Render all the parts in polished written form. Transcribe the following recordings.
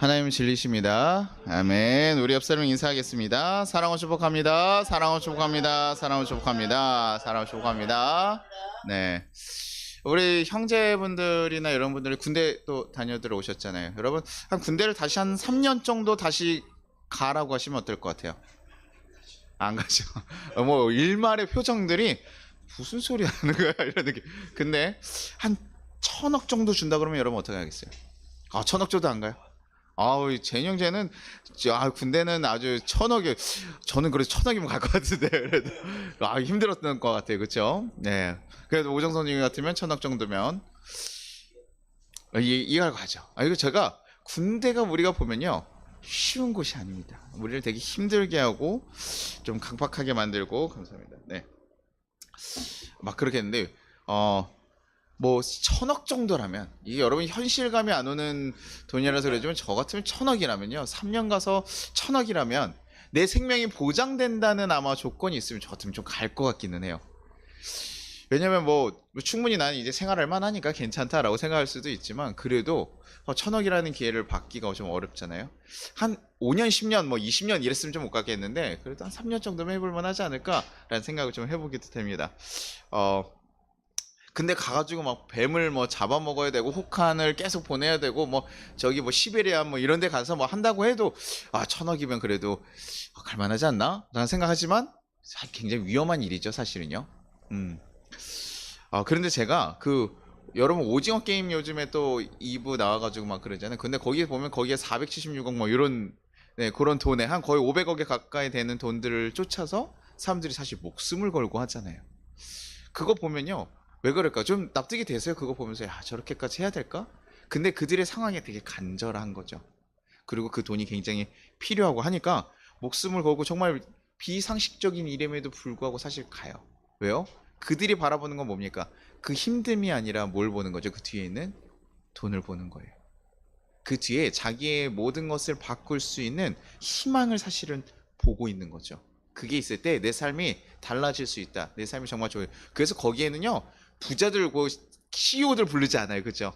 하나님 진리십니다. 아멘. 우리 옆 사람 인사하겠습니다. 사랑을 축복합니다. 사랑을 축복합니다. 사랑을 축복합니다. 사랑을 축복합니다. 네. 우리 형제분들이나 이런 분들이 군대 또 다녀들 오셨잖아요. 여러분, 한 군대를 다시 한 3년 정도 다시 가라고 하시면 어떨 것 같아요? 안 가죠. 뭐 일말의 표정들이 무슨 소리 하는 거야 이런 느낌. 근데 한 1,000억 정도 준다 그러면 여러분 어떻게 하겠어요? 1,000억 줘도 안 가요? 아우, 젠 형제는 군대는 아주 1,000억이, 저는 그래서 1,000억이면 갈 것 같은데 그래도 힘들었던 것 같아요, 그렇죠? 네. 그래도 오정선님 같으면 1,000억 정도면 이해가 가죠. 이거 제가 군대가 우리가 보면요 쉬운 곳이 아닙니다. 우리를 되게 힘들게 하고 좀 강박하게 만들고. 감사합니다. 네. 막 그렇게 했는데 뭐 1,000억 정도라면, 이게 여러분 현실감이 안 오는 돈이라서 그러지만 저 같으면 1,000억이라면요 3년 가서 1,000억이라면 내 생명이 보장된다는 아마 조건이 있으면 저 같으면 좀 갈 것 같기는 해요. 왜냐면 뭐 충분히 나는 이제 생활할 만하니까 괜찮다라고 생각할 수도 있지만, 그래도 1,000억이라는 기회를 받기가 좀 어렵잖아요. 한 5년 10년 뭐 20년 이랬으면 좀 못 가겠는데, 그래도 한 3년 정도면 해볼 만하지 않을까라는 생각을 좀 해보기도 됩니다. 근데 가가지고 막 뱀을 뭐 잡아먹어야 되고 혹한을 계속 보내야 되고 뭐 저기 뭐 시베리아 뭐 이런 데 가서 뭐 한다고 해도 1,000억이면 그래도 갈만하지 않나? 라는 생각하지만 굉장히 위험한 일이죠, 사실은요. 그런데 제가 여러분 오징어 게임 요즘에 또 2부 나와가지고 막 그러잖아요. 근데 거기에 보면 거기에 476억 뭐 이런, 네, 그런 돈에 한 거의 500억에 가까이 되는 돈들을 쫓아서 사람들이 사실 목숨을 걸고 하잖아요. 그거 보면요, 왜 그럴까? 좀 납득이 되세요? 그거 보면서 저렇게까지 해야 될까? 근데 그들의 상황이 되게 간절한 거죠. 그리고 그 돈이 굉장히 필요하고 하니까 목숨을 걸고 정말 비상식적인 일임에도 불구하고 사실 가요. 왜요? 그들이 바라보는 건 뭡니까? 그 힘듦이 아니라 뭘 보는 거죠? 그 뒤에 있는 돈을 보는 거예요. 그 뒤에 자기의 모든 것을 바꿀 수 있는 희망을 사실은 보고 있는 거죠. 그게 있을 때 내 삶이 달라질 수 있다. 내 삶이 정말 좋아요. 그래서 거기에는요, 부자들, CEO들 부르지 않아요. 그죠?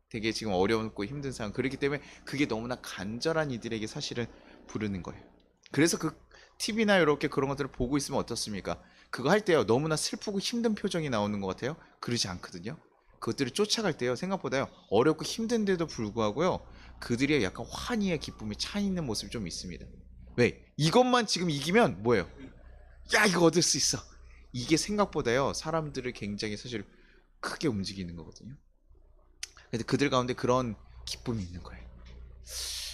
되게 지금 어렵고 힘든 상황. 그렇기 때문에 그게 너무나 간절한 이들에게 사실은 부르는 거예요. 그래서 그 TV나 이렇게 그런 것들을 보고 있으면 어떻습니까? 그거 할 때요, 너무나 슬프고 힘든 표정이 나오는 것 같아요? 그러지 않거든요. 그것들을 쫓아갈 때요, 생각보다요 어렵고 힘든데도 불구하고요, 그들이 약간 환희의 기쁨이 차 있는 모습이 좀 있습니다. 왜? 이것만 지금 이기면 뭐예요? 야, 이거 얻을 수 있어. 이게 생각보다요 사람들을 굉장히 사실 크게 움직이는 거거든요. 근데 그들 가운데 그런 기쁨이 있는 거예요.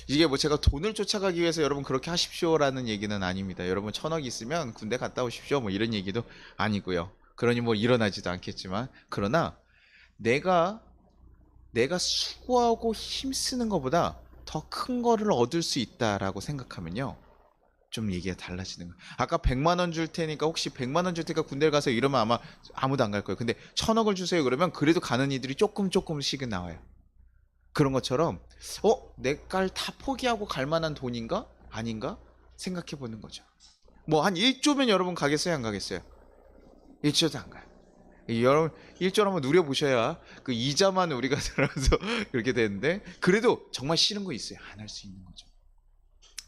이게 뭐 제가 돈을 쫓아가기 위해서 여러분 그렇게 하십시오라는 얘기는 아닙니다. 여러분 1,000억 있으면 군대 갔다 오십시오 뭐 이런 얘기도 아니고요. 그러니 뭐 일어나지도 않겠지만, 그러나 내가 수고하고 힘쓰는 것보다 더 큰 거를 얻을 수 있다라고 생각하면요, 좀 얘기가 달라지는 거예요. 아까 100만 원 줄 테니까, 혹시 100만 원 줄 테니까 군대를 가서 이러면 아마 아무도 안 갈 거예요. 근데 1,000억을 주세요 그러면 그래도 가는 이들이 조금씩은 나와요. 그런 것처럼 내 깔 다 포기하고 갈 만한 돈인가? 아닌가? 생각해 보는 거죠. 뭐 한 1조면 여러분 가겠어요, 안 가겠어요? 1조도 안 가요. 여러분 1조를 한번 누려보셔야 그 이자만 우리가 들어서 그렇게 되는데, 그래도 정말 싫은 거 있어요. 안 할 수 있는 거죠.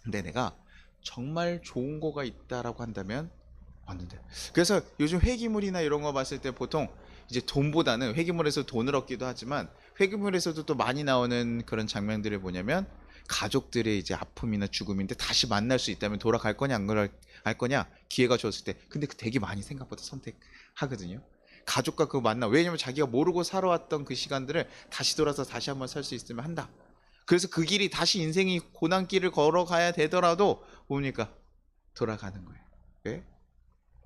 근데 내가 정말 좋은 거가 있다라고 한다면 왔는데, 그래서 요즘 회기물이나 이런 거 봤을 때 보통 이제 돈보다는, 회기물에서 돈을 얻기도 하지만 회기물에서도 또 많이 나오는 그런 장면들이 뭐냐면, 가족들의 이제 아픔이나 죽음인데 다시 만날 수 있다면 돌아갈 거냐 안 갈 거냐, 기회가 주었을 때. 근데 그 되게 많이 생각보다 선택하거든요. 가족과 그 만남, 왜냐면 자기가 모르고 살아왔던 그 시간들을 다시 돌아서 다시 한번 살 수 있으면 한다. 그래서 그 길이 다시 인생이 고난길을 걸어가야 되더라도 뭡니까? 돌아가는 거예요. 왜?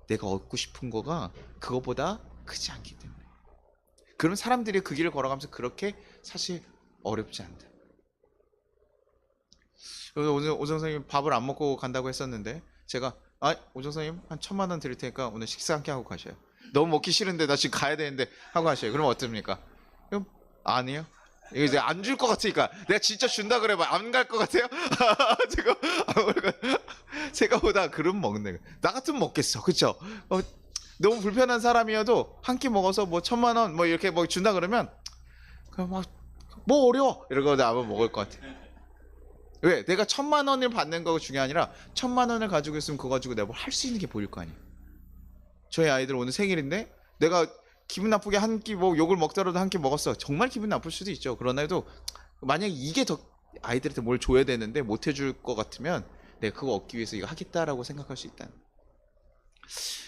내가 얻고 싶은 거가 그거보다 크지 않기 때문에. 그럼 사람들이 그 길을 걸어가면서 그렇게 사실 어렵지 않다. 오늘 오정 선생님 밥을 안 먹고 간다고 했었는데, 제가 오정 선생님 한 1,000만 원 드릴 테니까 오늘 식사 함께 하고 가셔요. 너무 먹기 싫은데 나 지금 가야 되는데 하고 가셔요. 그럼 어떻습니까? 그럼 아니요. 이거 이제 안 줄 것 같으니까, 내가 진짜 준다 그래봐 안 갈 것 같아요? 지금 생각보다 그럼 먹는 거예요. 나 같으면 먹겠어, 그쵸? 너무 불편한 사람이어도 한 끼 먹어서 뭐 1,000만 원 뭐 이렇게 뭐 준다 그러면 그냥 막 뭐 어려워 이러고 아마 먹을 것 같아. 왜? 내가 1,000만 원을 받는 거가 중요한 아니라 1,000만 원을 가지고 있으면 그거 가지고 내가 뭘 할 수 있는 게 보일 거 아니에요. 저희 아이들 오늘 생일인데 내가 기분 나쁘게 한 끼 뭐 욕을 먹더라도 한 끼 먹었어. 정말 기분 나쁠 수도 있죠. 그러나 해도 만약에 이게 더 아이들한테 뭘 줘야 되는데 못 해줄 것 같으면 내가 그거 얻기 위해서 이거 하겠다라고 생각할 수 있다는.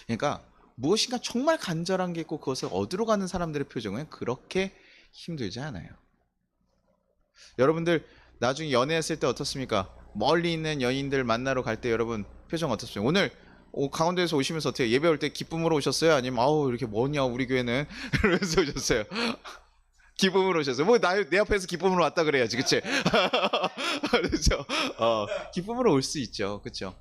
그러니까 무엇인가 정말 간절한 게 있고 그것을 얻으러 가는 사람들의 표정은 그렇게 힘들지 않아요. 여러분들 나중에 연애했을 때 어떻습니까? 멀리 있는 연인들 만나러 갈 때 여러분 표정 어떻습니까? 오늘 강원도에서 오시면서 어떻게 예배 올 때 기쁨으로 오셨어요? 아니면 아우 이렇게 뭐냐 우리 교회는 이러면서 오셨어요? 기쁨으로 오셨어요. 뭐 내 앞에서 기쁨으로 왔다 그래야지, 그치? 그렇죠. 기쁨으로 올 수 있죠, 그렇죠?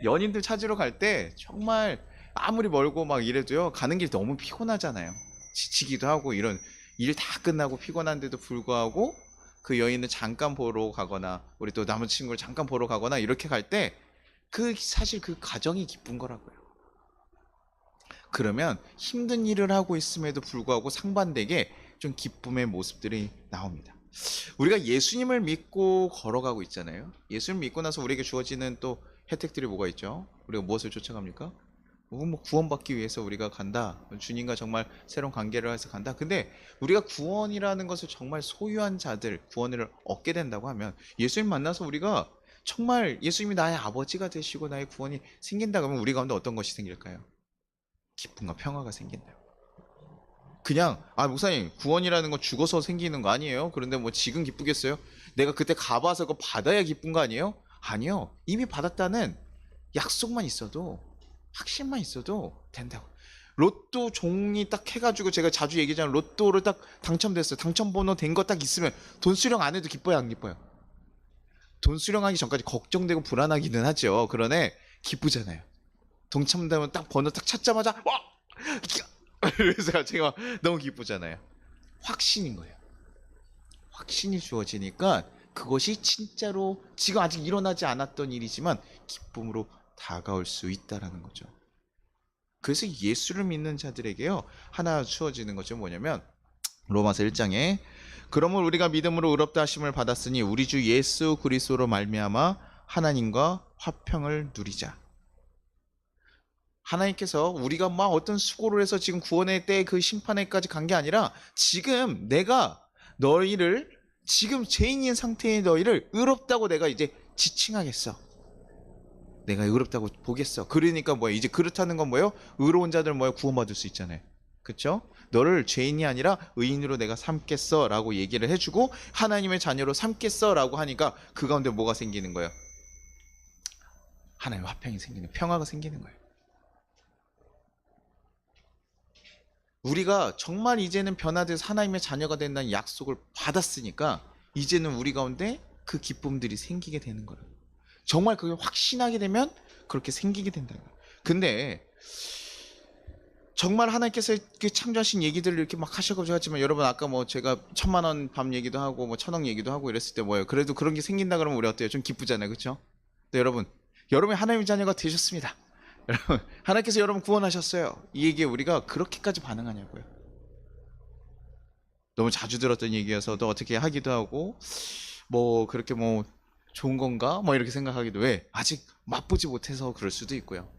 연인들 찾으러 갈 때 정말 아무리 멀고 막 이래도요 가는 길 너무 피곤하잖아요. 지치기도 하고 이런 일 다 끝나고 피곤한데도 불구하고 그 여인을 잠깐 보러 가거나 우리 또 남은 친구를 잠깐 보러 가거나 이렇게 갈 때 그 사실 그 과정이 기쁜 거라고요. 그러면 힘든 일을 하고 있음에도 불구하고 상반되게 좀 기쁨의 모습들이 나옵니다. 우리가 예수님을 믿고 걸어가고 있잖아요. 예수님을 믿고 나서 우리에게 주어지는 또 혜택들이 뭐가 있죠? 우리가 무엇을 쫓아갑니까? 뭐 구원받기 위해서 우리가 간다. 주님과 정말 새로운 관계를 해서 간다. 근데 우리가 구원이라는 것을 정말 소유한 자들, 구원을 얻게 된다고 하면 예수님 만나서 우리가 정말 예수님이 나의 아버지가 되시고 나의 구원이 생긴다 그러면 우리 가운데 어떤 것이 생길까요? 기쁨과 평화가 생긴다. 그냥 목사님 구원이라는 건 죽어서 생기는 거 아니에요? 그런데 뭐 지금 기쁘겠어요? 내가 그때 가봐서 그거 받아야 기쁜 거 아니에요? 아니요. 이미 받았다는 약속만 있어도 확신만 있어도 된다고. 로또 종이 딱 해가지고 제가 자주 얘기하잖아요. 로또를 딱 당첨됐어요. 당첨번호 된 거 딱 있으면 돈 수령 안 해도 기뻐요, 안 기뻐요? 돈 수령하기 전까지 걱정되고 불안하기는 하죠. 그러네 기쁘잖아요. 당첨되면 딱 번호 딱 찾자마자 와! 그래서 제가 너무 기쁘잖아요. 확신인 거예요. 확신이 주어지니까 그것이 진짜로 지금 아직 일어나지 않았던 일이지만 기쁨으로 다가올 수 있다라는 거죠. 그래서 예수를 믿는 자들에게요 하나 주어지는 것이 뭐냐면 로마서 1장에 그러므로 우리가 믿음으로 의롭다 하심을 받았으니 우리 주 예수 그리스도로 말미암아 하나님과 화평을 누리자. 하나님께서 우리가 막 어떤 수고를 해서 지금 구원의 때 그 심판에까지 간 게 아니라 지금 내가 너희를 지금 죄인인 상태의 너희를 의롭다고 내가 이제 지칭하겠어. 내가 의롭다고 보겠어. 그러니까 뭐야? 이제 그렇다는 건 뭐예요? 의로운 자들 뭐예요? 구원받을 수 있잖아요. 그렇죠? 너를 죄인이 아니라 의인으로 내가 삼겠어 라고 얘기를 해주고 하나님의 자녀로 삼겠어 라고 하니까 그 가운데 뭐가 생기는 거예요? 하나님의 화평이 생기는, 평화가 생기는 거예요. 우리가 정말 이제는 변화돼서 하나님의 자녀가 된다는 약속을 받았으니까 이제는 우리 가운데 그 기쁨들이 생기게 되는 거예요. 정말 그걸 확신하게 되면 그렇게 생기게 된다는 거예요. 근데 정말 하나님께서 그 창조하신 얘기들을 이렇게 막 하셔가지고 하지만 여러분 아까 뭐 제가 1,000만 원 밥 얘기도 하고 뭐 1,000억 얘기도 하고 이랬을 때 뭐예요? 그래도 그런 게 생긴다 그러면 우리 어때요? 좀 기쁘잖아요, 그렇죠? 근데 여러분이 하나님의 자녀가 되셨습니다. 여러분 하나님께서 여러분 구원하셨어요. 이 얘기에 우리가 그렇게까지 반응하냐고요. 너무 자주 들었던 얘기여서 또 어떻게 하기도 하고 뭐 그렇게 뭐 좋은 건가? 뭐 이렇게 생각하기도 왜? 아직 맛보지 못해서 그럴 수도 있고요.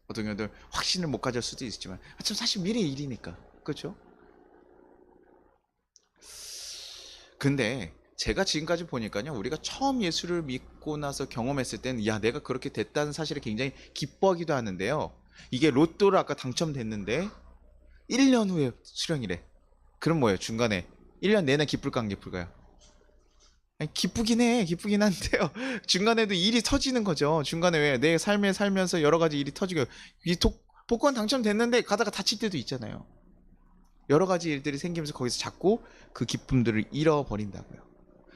어떤 경우들 확신을 못 가질 수도 있지만 참 사실 미래의 일이니까 그렇죠? 근데 제가 지금까지 보니까요 우리가 처음 예수를 믿고 나서 경험했을 때는 야 내가 그렇게 됐다는 사실을 굉장히 기뻐하기도 하는데요 이게 로또를 아까 당첨됐는데 1년 후에 수령이래. 그럼 뭐예요? 중간에 1년 내내 기쁠까 안 기쁠까요? 아니, 기쁘긴 한데요 중간에도 일이 터지는 거죠. 중간에 왜 내 삶에 살면서 여러 가지 일이 터지고 복권 당첨됐는데 가다가 다칠 때도 있잖아요. 여러 가지 일들이 생기면서 거기서 자꾸 그 기쁨들을 잃어버린다고요.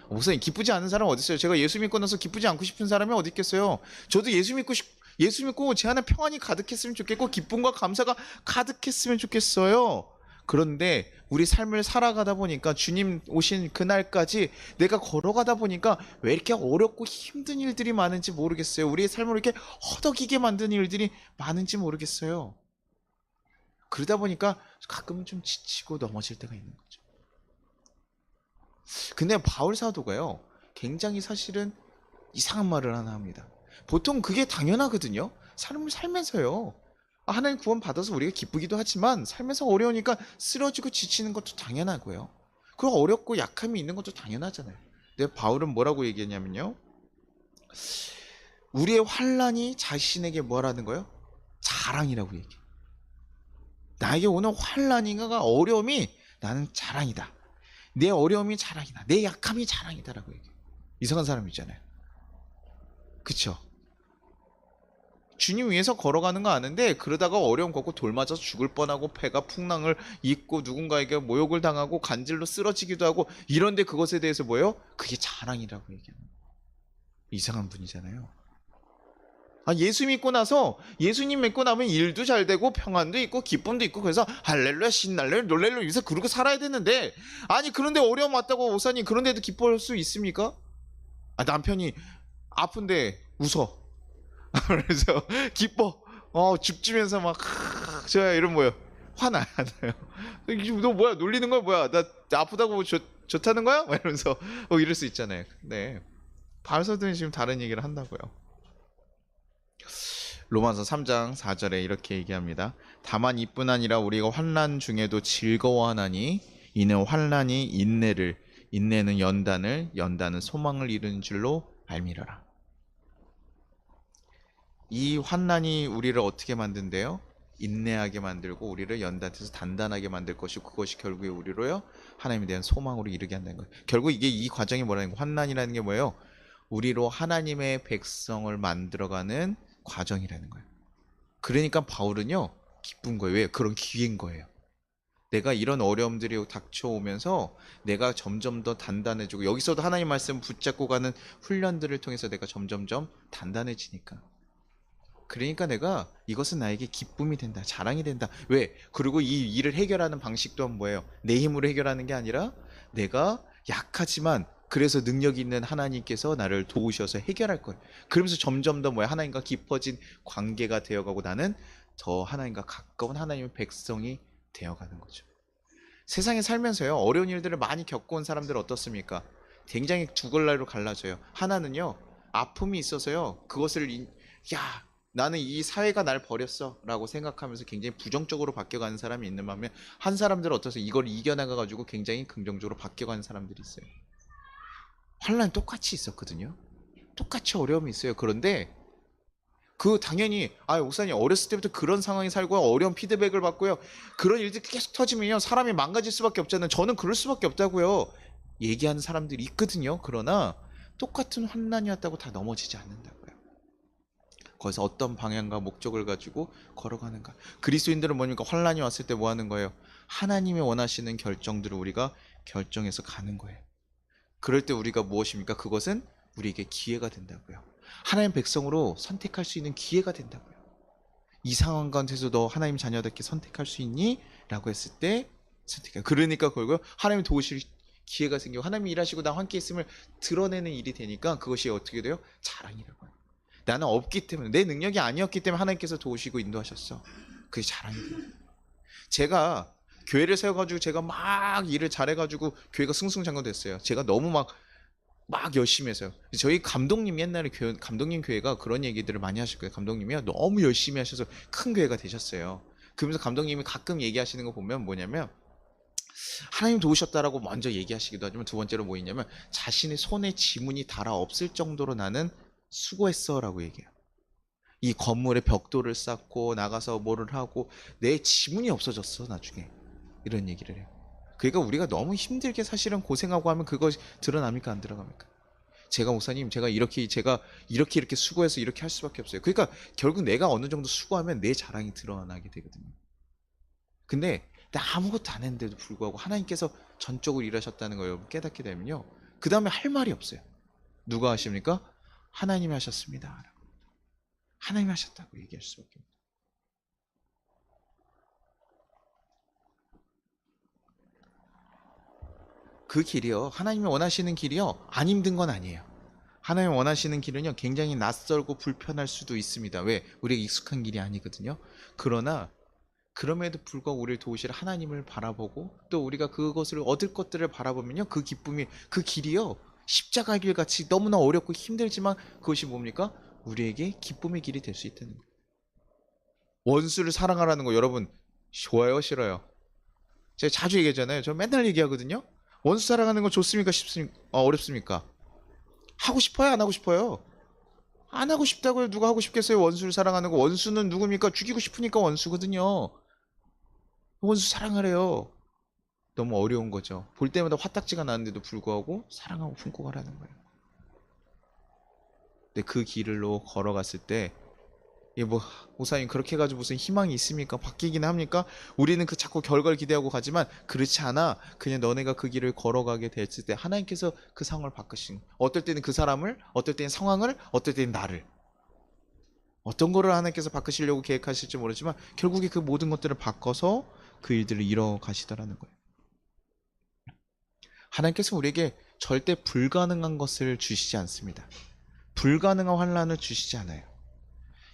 목사님 기쁘지 않은 사람 어디 있어요? 제가 예수 믿고 나서 기쁘지 않고 싶은 사람이 어디 있겠어요? 저도 예수 믿고 제 안에 평안이 가득했으면 좋겠고 기쁨과 감사가 가득했으면 좋겠어요. 그런데 우리 삶을 살아가다 보니까 주님 오신 그날까지 내가 걸어가다 보니까 왜 이렇게 어렵고 힘든 일들이 많은지 모르겠어요. 우리의 삶을 이렇게 허덕이게 만드는 일들이 많은지 모르겠어요. 그러다 보니까 가끔은 좀 지치고 넘어질 때가 있는 거죠. 근데 바울 사도가요 굉장히 사실은 이상한 말을 하나 합니다. 보통 그게 당연하거든요. 삶을 살면서요. 하나님 구원 받아서 우리가 기쁘기도 하지만 삶에서 어려우니까 쓰러지고 지치는 것도 당연하고요. 그리고 어렵고 약함이 있는 것도 당연하잖아요. 근데 바울은 뭐라고 얘기했냐면요. 우리의 환난이 자신에게 뭐라는 거예요? 자랑이라고 얘기해요. 나에게 오는 환난인가가 어려움이 나는 자랑이다. 내 어려움이 자랑이다. 내 약함이 자랑이다라고 얘기해요. 이상한 사람 있잖아요. 그쵸? 주님 위해서 걸어가는 거 아는데 그러다가 어려움 겪고 돌 맞아서 죽을 뻔하고 폐가 풍랑을 입고 누군가에게 모욕을 당하고 간질로 쓰러지기도 하고 이런데 그것에 대해서 뭐예요? 그게 자랑이라고 얘기하는 거예요. 이상한 분이잖아요. 예수 믿고 나서 예수님 믿고 나면 일도 잘 되고 평안도 있고 기쁨도 있고 그래서 할렐루야 신날렐루야 놀렐루야 이래서 그러고 살아야 되는데 아니 그런데 어려움 왔다고 목사님 그런데도 기뻐할 수 있습니까? 남편이 아픈데 웃어. 그래서 기뻐. 줍지면서 막 저야 이런 뭐예요? 화나요. 너 뭐야 놀리는 거야 뭐야? 나 아프다고 좋다는 거야? 막 이러면서 이럴 수 있잖아요. 근데 바울서들은 지금 다른 얘기를 한다고요. 로마서 3장 4절에 이렇게 얘기합니다. 다만 이뿐 아니라 우리가 환난 중에도 즐거워하나니 이는 환난이 인내를 인내는 연단을 연단은 소망을 이루는 줄로 알미러라. 이 환난이 우리를 어떻게 만든대요? 인내하게 만들고 우리를 연단해서 단단하게 만들 것이고 그것이 결국에 우리로요 하나님에 대한 소망으로 이르게 한다는 거예요. 결국 이게 이 과정이 뭐라는 거예요? 환난이라는 게 뭐예요? 우리로 하나님의 백성을 만들어가는 과정이라는 거예요. 그러니까 바울은요 기쁜 거예요. 왜? 그런 기회인 거예요. 내가 이런 어려움들이 닥쳐오면서 내가 점점 더 단단해지고 여기서도 하나님 말씀 붙잡고 가는 훈련들을 통해서 내가 점점점 단단해지니까. 그러니까 내가 이것은 나에게 기쁨이 된다. 자랑이 된다. 왜? 그리고 이 일을 해결하는 방식 또한 뭐예요? 내 힘으로 해결하는 게 아니라 내가 약하지만 그래서 능력 있는 하나님께서 나를 도우셔서 해결할 거예요. 그러면서 점점 더 뭐야? 하나님과 깊어진 관계가 되어가고 나는 더 하나님과 가까운 하나님의 백성이 되어가는 거죠. 세상에 살면서요. 어려운 일들을 많이 겪어온 사람들 어떻습니까? 굉장히 두 갈래로 갈라져요. 하나는요. 아픔이 있어서요. 그것을 야 나는 이 사회가 날 버렸어 라고 생각하면서 굉장히 부정적으로 바뀌어가는 사람이 있는 반면 한 사람들은 어떠세요? 이걸 이겨나가가지고 굉장히 긍정적으로 바뀌어가는 사람들이 있어요. 환란 똑같이 있었거든요. 똑같이 어려움이 있어요. 그런데 당연히 목사님 어렸을 때부터 그런 상황에 살고요. 어려운 피드백을 받고요. 그런 일들이 계속 터지면요. 사람이 망가질 수밖에 없잖아요. 저는 그럴 수밖에 없다고요. 얘기하는 사람들이 있거든요. 그러나 똑같은 환난이 왔다고 다 넘어지지 않는다고요. 거기서 어떤 방향과 목적을 가지고 걸어가는가. 그리스도인들은 뭐니까 환난이 왔을 때 뭐 하는 거예요? 하나님이 원하시는 결정들을 우리가 결정해서 가는 거예요. 그럴 때 우리가 무엇입니까? 그것은 우리에게 기회가 된다고요. 하나님 백성으로 선택할 수 있는 기회가 된다고요. 이 상황 가운데서 너 하나님 자녀답게 선택할 수 있니? 라고 했을 때 선택해요. 그러니까 결국 하나님 도우실 기회가 생기고 하나님이 일하시고 나와 함께 있음을 드러내는 일이 되니까 그것이 어떻게 돼요? 자랑이라고 해요. 나는 없기 때문에 내 능력이 아니었기 때문에 하나님께서 도우시고 인도하셨어. 그게 자랑이 돼요. 제가 교회를 세워가지고 제가 막 일을 잘해가지고 교회가 승승장구됐어요. 제가 너무 막 열심히 했어요. 저희 감독님 옛날에 감독님 교회가 그런 얘기들을 많이 하실 거예요. 감독님이요 너무 열심히 하셔서 큰 교회가 되셨어요. 그러면서 감독님이 가끔 얘기하시는 거 보면 뭐냐면 하나님 도우셨다라고 먼저 얘기하시기도 하지만 두 번째로 뭐 있냐면 자신의 손에 지문이 닳아 없을 정도로 나는 수고했어 라고 얘기해요. 이 건물에 벽돌을 쌓고 나가서 뭐를 하고 내 지문이 없어졌어 나중에 이런 얘기를 해요. 그러니까 우리가 너무 힘들게 사실은 고생하고 하면 그거 드러납니까 안 들어갑니까? 제가 목사님 제가 이렇게 수고해서 이렇게 할 수밖에 없어요. 그러니까 결국 내가 어느 정도 수고하면 내 자랑이 드러나게 되거든요. 근데 나 아무것도 안 했는데도 불구하고 하나님께서 전적으로 일하셨다는 걸 여러분 깨닫게 되면요. 그 다음에 할 말이 없어요. 누가 하십니까? 하나님이 하셨습니다. 하나님이 하셨다고 얘기할 수밖에 없어요. 그 길이요. 하나님이 원하시는 길이요. 안 힘든 건 아니에요. 하나님이 원하시는 길은요. 굉장히 낯설고 불편할 수도 있습니다. 왜? 우리가 익숙한 길이 아니거든요. 그러나 그럼에도 불구하고 우리를 도우실 하나님을 바라보고 또 우리가 그것을 얻을 것들을 바라보면요. 그 기쁨이 그 길이요. 십자가 길 같이 너무나 어렵고 힘들지만 그것이 뭡니까? 우리에게 기쁨의 길이 될 수 있다는 거예요. 원수를 사랑하라는 거 여러분 좋아요, 싫어요? 제가 자주 얘기하잖아요. 저 맨날 얘기하거든요. 원수 사랑하는 거 좋습니까? 쉽습니까? 어렵습니까? 하고 싶어요? 안 하고 싶어요? 안 하고 싶다고요. 누가 하고 싶겠어요? 원수를 사랑하는 거. 원수는 누굽니까? 죽이고 싶으니까 원수거든요. 원수 사랑하래요. 너무 어려운 거죠. 볼 때마다 화딱지가 나는데도 불구하고 사랑하고 품고 가라는 거예요. 근데 그 길로 걸어갔을 때 이게 뭐 목사님 그렇게 해가지고 무슨 희망이 있습니까? 바뀌긴 합니까? 우리는 그 자꾸 결과를 기대하고 가지만 그렇지 않아. 그냥 너네가 그 길을 걸어가게 됐을 때 하나님께서 그 상황을 바꾸신. 어떨 때는 그 사람을, 어떨 때는 상황을, 어떨 때는 나를. 어떤 거를 하나님께서 바꾸시려고 계획하실지 모르지만 결국에 그 모든 것들을 바꿔서 그 일들을 이뤄 가시더라는 거예요. 하나님께서 우리에게 절대 불가능한 것을 주시지 않습니다. 불가능한 환난을 주시지 않아요.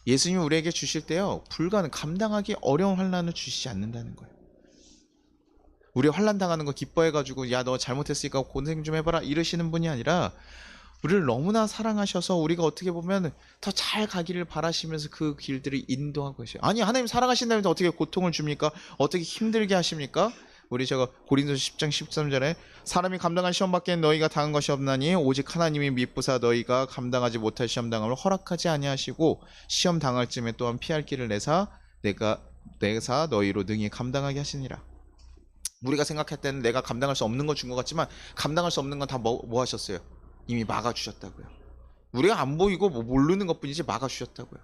예수님이 우리에게 주실 때요, 감당하기 어려운 환난을 주시지 않는다는 거예요. 우리 환난 당하는 거 기뻐해가지고 야 너 잘못했으니까 고생 좀 해봐라 이러시는 분이 아니라 우리를 너무나 사랑하셔서 우리가 어떻게 보면 더 잘 가기를 바라시면서 그 길들을 인도하고 계셔요. 아니 하나님 사랑하신다면서 어떻게 고통을 줍니까? 어떻게 힘들게 하십니까? 우리 제가 고린도서 10장 13절에 사람이 감당할 시험밖에 너희가 당한 것이 없나니 오직 하나님이 미쁘사 너희가 감당하지 못할 시험 당함을 허락하지 아니하시고 시험 당할 쯤에 또한 피할 길을 내사 너희로 능히 감당하게 하시니라. 우리가 생각할 때는 내가 감당할 수 없는 거 준 것 같지만 감당할 수 없는 건 다 뭐 하셨어요? 이미 막아주셨다고요. 우리가 안 보이고 뭐 모르는 것뿐이지 막아주셨다고요.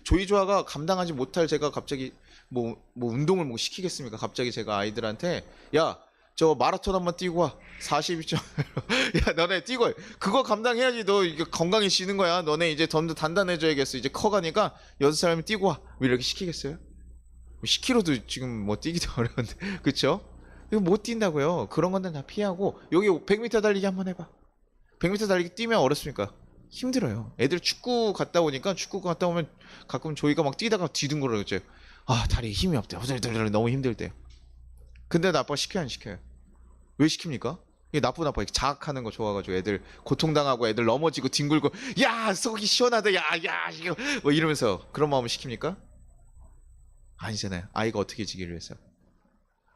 조이조아가 감당하지 못할 제가 갑자기 뭐 운동을 뭐 시키겠습니까? 갑자기 제가 아이들한테 야 저 마라톤 한번 뛰고 와 42점 야 너네 뛰고 와. 그거 감당해야지 너 이게 건강해지는 거야. 너네 이제 더 단단해져야겠어. 이제 커가니까 6살이면 뛰고 와. 왜 이렇게 시키겠어요? 10km도 지금 뭐 뛰기도 어려운데 그쵸? 이거 못 뛴다고요. 그런 건데 다 피하고 여기 100m 달리기 한번 해봐. 100m 달리기 뛰면 어렵습니까? 힘들어요. 애들 축구 갔다 오니까 축구 갔다 오면 가끔 저희가 막 뛰다가 뒤둥거려요. 아 다리에 힘이 없대. 너무 힘들 때. 근데 아빠가 시켜요 안 시켜요? 왜 시킵니까? 이게 나쁜 아빠 자학하는 거 좋아가지고 애들 고통당하고 애들 넘어지고 뒹굴고 야 속이 시원하다 야야 이거 뭐 이러면서 그런 마음을 시킵니까? 아니잖아요. 아이가 어떻게 지기를 위해서.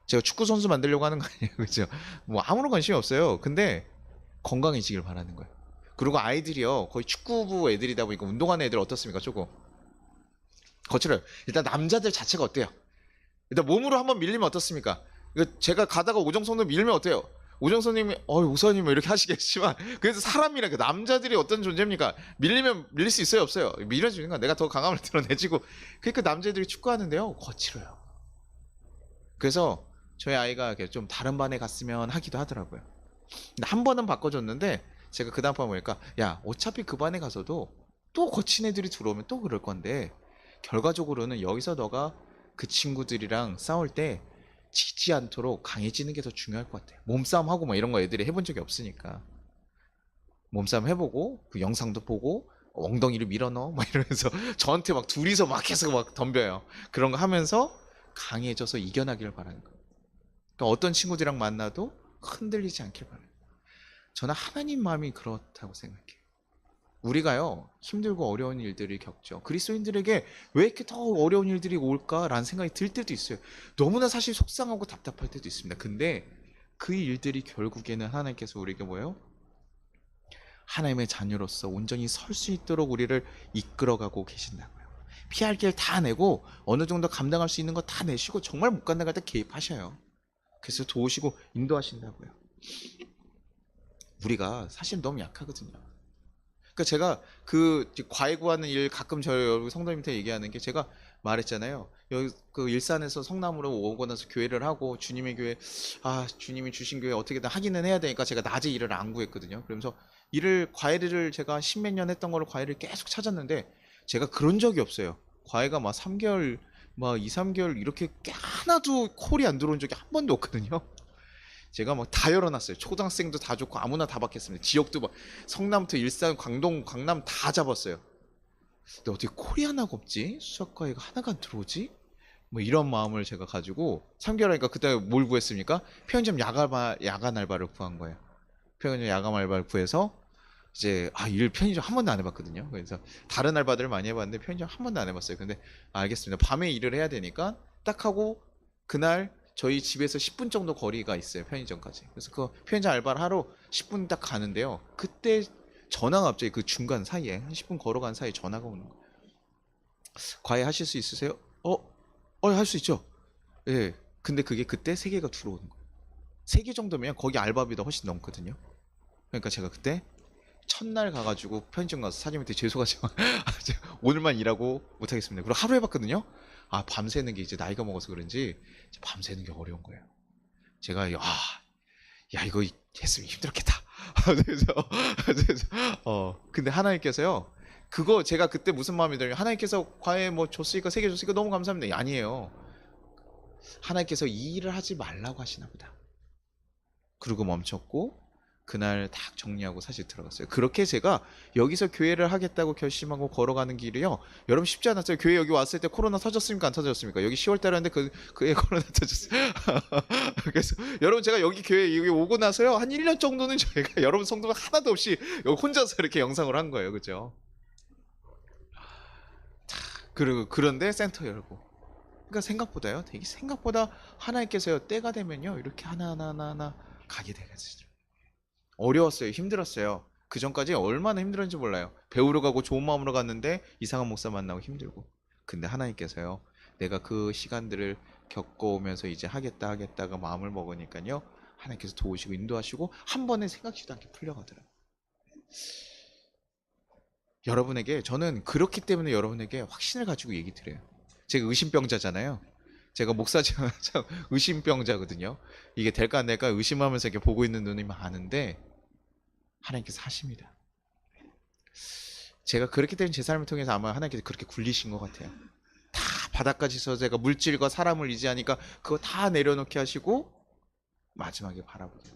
제가 축구 선수 만들려고 하는 거 아니에요, 그죠? 뭐 아무런 관심이 없어요. 근데 건강해지길 바라는 거예요. 그리고 아이들이요 거의 축구부 애들이다 보니까 운동하는 애들 어떻습니까? 조금 거칠어요. 일단 남자들 자체가 어때요? 일단 몸으로 한번 밀리면 어떻습니까? 이거 제가 가다가 오정선을 밀면 어때요? 오정선님이 우선님 이렇게 하시겠지만 그래서 사람이라니까 남자들이 어떤 존재입니까? 밀리면 밀릴 수 있어요 없어요? 밀어주는 건 내가 더 강함을 드러내지고 그러니까 남자들이 축구하는데요 거칠어요. 그래서 저희 아이가 좀 다른 반에 갔으면 하기도 하더라고요. 근데 한 번은 바꿔줬는데 제가 그 다음 번 보니까 야 어차피 그 반에 가서도 또 거친 애들이 들어오면 또 그럴 건데 결과적으로는 여기서 너가 그 친구들이랑 싸울 때 지지 않도록 강해지는 게 더 중요할 것 같아. 몸싸움 하고 뭐 이런 거 애들이 해본 적이 없으니까 몸싸움 해보고 그 영상도 보고 엉덩이를 밀어넣어 막 이러면서 저한테 막 둘이서 막 계속 막 덤벼요. 그런 거 하면서 강해져서 이겨나기를 바라는 거예요. 그러니까 어떤 친구들이랑 만나도 흔들리지 않길 바라요. 저는 하나님 마음이 그렇다고 생각해요. 우리가요 힘들고 어려운 일들을 겪죠. 그리스도인들에게 왜 이렇게 더 어려운 일들이 올까라는 생각이 들 때도 있어요. 너무나 사실 속상하고 답답할 때도 있습니다. 근데 그 일들이 결국에는 하나님께서 우리에게 뭐예요? 하나님의 자녀로서 온전히 설 수 있도록 우리를 이끌어가고 계신다고요. 피할 길 다 내고 어느 정도 감당할 수 있는 거 다 내시고 정말 못 감당할 때 개입하셔요. 그래서 도우시고 인도하신다고요. 우리가 사실 너무 약하거든요. 그러니까 제가 그 과외 구하는 일 가끔 저희 성도님한테 얘기하는 게 제가 말했잖아요. 여기 그 일산에서 성남으로 오고 나서 교회를 하고 주님의 교회 주님이 주신 교회 어떻게든 하기는 해야 되니까 제가 낮에 일을 안 구했거든요. 그러면서 과외를 제가 십몇 년 했던 거를 과외를 계속 찾았는데 제가 그런 적이 없어요. 과외가 막 3개월 막 2, 3개월 이렇게 하나도 콜이 안 들어온 적이 한 번도 없거든요. 제가 막 다 열어놨어요. 초등학생도 다 좋고 아무나 다 받겠습니다. 지역도 막 성남부터 일산, 광동, 강남 다 잡았어요. 근데 어떻게 콜이 하나가 없지? 수학과외가 하나가 안 들어오지? 뭐 이런 마음을 제가 가지고 3개월 하니까 그때 뭘 구했습니까? 편의점 야간 알바를 구한 거예요. 편의점 야간 알바를 구해서 이제 일 편의점 한 번도 안 해봤거든요. 그래서 다른 알바들을 많이 해봤는데 편의점 한 번도 안 해봤어요. 근데 알겠습니다. 밤에 일을 해야 되니까 딱 하고 그날 저희 집에서 10분 정도 거리가 있어요. 편의점까지. 그래서 그 편의점 알바를 하러 10분 딱 가는데요. 그때 전화가 갑자기 그 중간 사이에 한 10분 걸어간 사이에 전화가 오는 거예요. 과외 하실 수 있으세요? 할 수 있죠. 예. 근데 그게 그때 3개가 들어오는 거예요. 3개 정도면 거기 알바비도 훨씬 넘거든요. 그러니까 제가 그때 첫날 가가지고 편의점 가서 사장님한테 죄송하지만 오늘만 일하고 못하겠습니다. 그리고 하루 해봤거든요. 밤새는 게 이제 나이가 먹어서 그런지 밤새는 게 어려운 거예요. 제가 야 이거 했으면 힘들었겠다. 그래서 근데 하나님께서요. 그거 제가 그때 무슨 마음이 들어요? 하나님께서 과외 뭐 줬으니까 3개 줬으니까 너무 감사합니다. 아니에요. 하나님께서 이 일을 하지 말라고 하시나 보다. 그러고 멈췄고 그날 딱 정리하고 사실 들어갔어요. 그렇게 제가 여기서 교회를 하겠다고 결심하고 걸어가는 길이요. 여러분 쉽지 않았어요. 교회 여기 왔을 때 코로나 터졌습니까? 안 터졌습니까? 여기 10월 달에 왔는데 그에 코로나 터졌어요. 그래서 여러분 제가 여기 교회 여기 오고 나서요. 한 1년 정도는 저희가 여러분 성도가 하나도 없이 여기 혼자서 이렇게 영상을 한 거예요. 그죠? 그리고 그런데 센터 열고. 그러니까 생각보다요. 되게 생각보다 하나님께서요. 때가 되면요. 이렇게 하나하나 가게 되겠어요. 어려웠어요. 힘들었어요. 그 전까지 얼마나 힘들었는지 몰라요. 배우러 가고 좋은 마음으로 갔는데 이상한 목사 만나고 힘들고. 근데 하나님께서요. 내가 그 시간들을 겪어오면서 이제 하겠다가 마음을 먹으니까요. 하나님께서 도우시고 인도하시고 한 번에 생각지도 않게 풀려가더라고요. 여러분에게 저는 그렇기 때문에 여러분에게 확신을 가지고 얘기 드려요. 제가 의심병자잖아요. 제가 목사지만 참 의심병자거든요. 이게 될까 안 될까 의심하면서 이렇게 보고 있는 눈이 많은데 하나님께서 하십니다. 제가 그렇기 때문에 제 삶을 통해서 아마 하나님께서 그렇게 굴리신 것 같아요. 다 바닥까지서 제가 물질과 사람을 의지하니까 그거 다 내려놓게 하시고 마지막에 바라보게.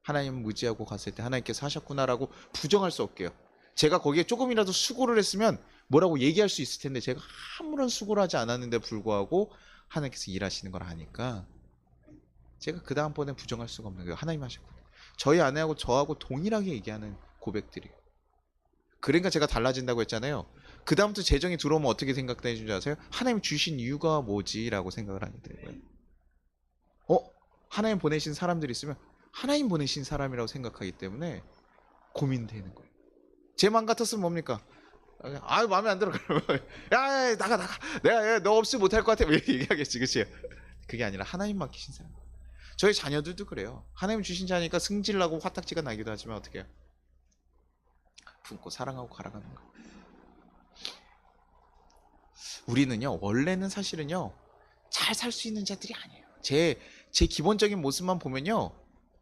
하나님 무지하고 갔을 때 하나님께서 하셨구나라고 부정할 수 없게요. 제가 거기에 조금이라도 수고를 했으면 뭐라고 얘기할 수 있을 텐데 제가 아무런 수고를 하지 않았는데 불구하고 하나님께서 일하시는 걸 아니까 제가 그 다음번에 부정할 수가 없는 거예요. 하나님 하셨구나. 저희 아내하고 저하고 동일하게 얘기하는 고백들이에요. 그러니까 제가 달라진다고 했잖아요. 그 다음부터 재정이 들어오면 어떻게 생각되는 줄 아세요? 하나님 주신 이유가 뭐지? 라고 생각을 하게 되고요. 하나님 보내신 사람들이 있으면 하나님 보내신 사람이라고 생각하기 때문에 고민되는 거예요. 제 마음 같았으면 뭡니까? 마음에 안 들어. 그러면 야, 나가. 내가 너 없이 못할 것 같아. 왜 얘기하겠지, 그치? 그게 아니라 하나님 맡기신 사람. 저희 자녀들도 그래요. 하나님 주신 자니까 승질나고 화딱지가 나기도 하지만 어떻게 해요? 품고 사랑하고 갈아가는 거. 우리는요, 원래는 사실은요, 잘 살 수 있는 자들이 아니에요. 제 기본적인 모습만 보면요,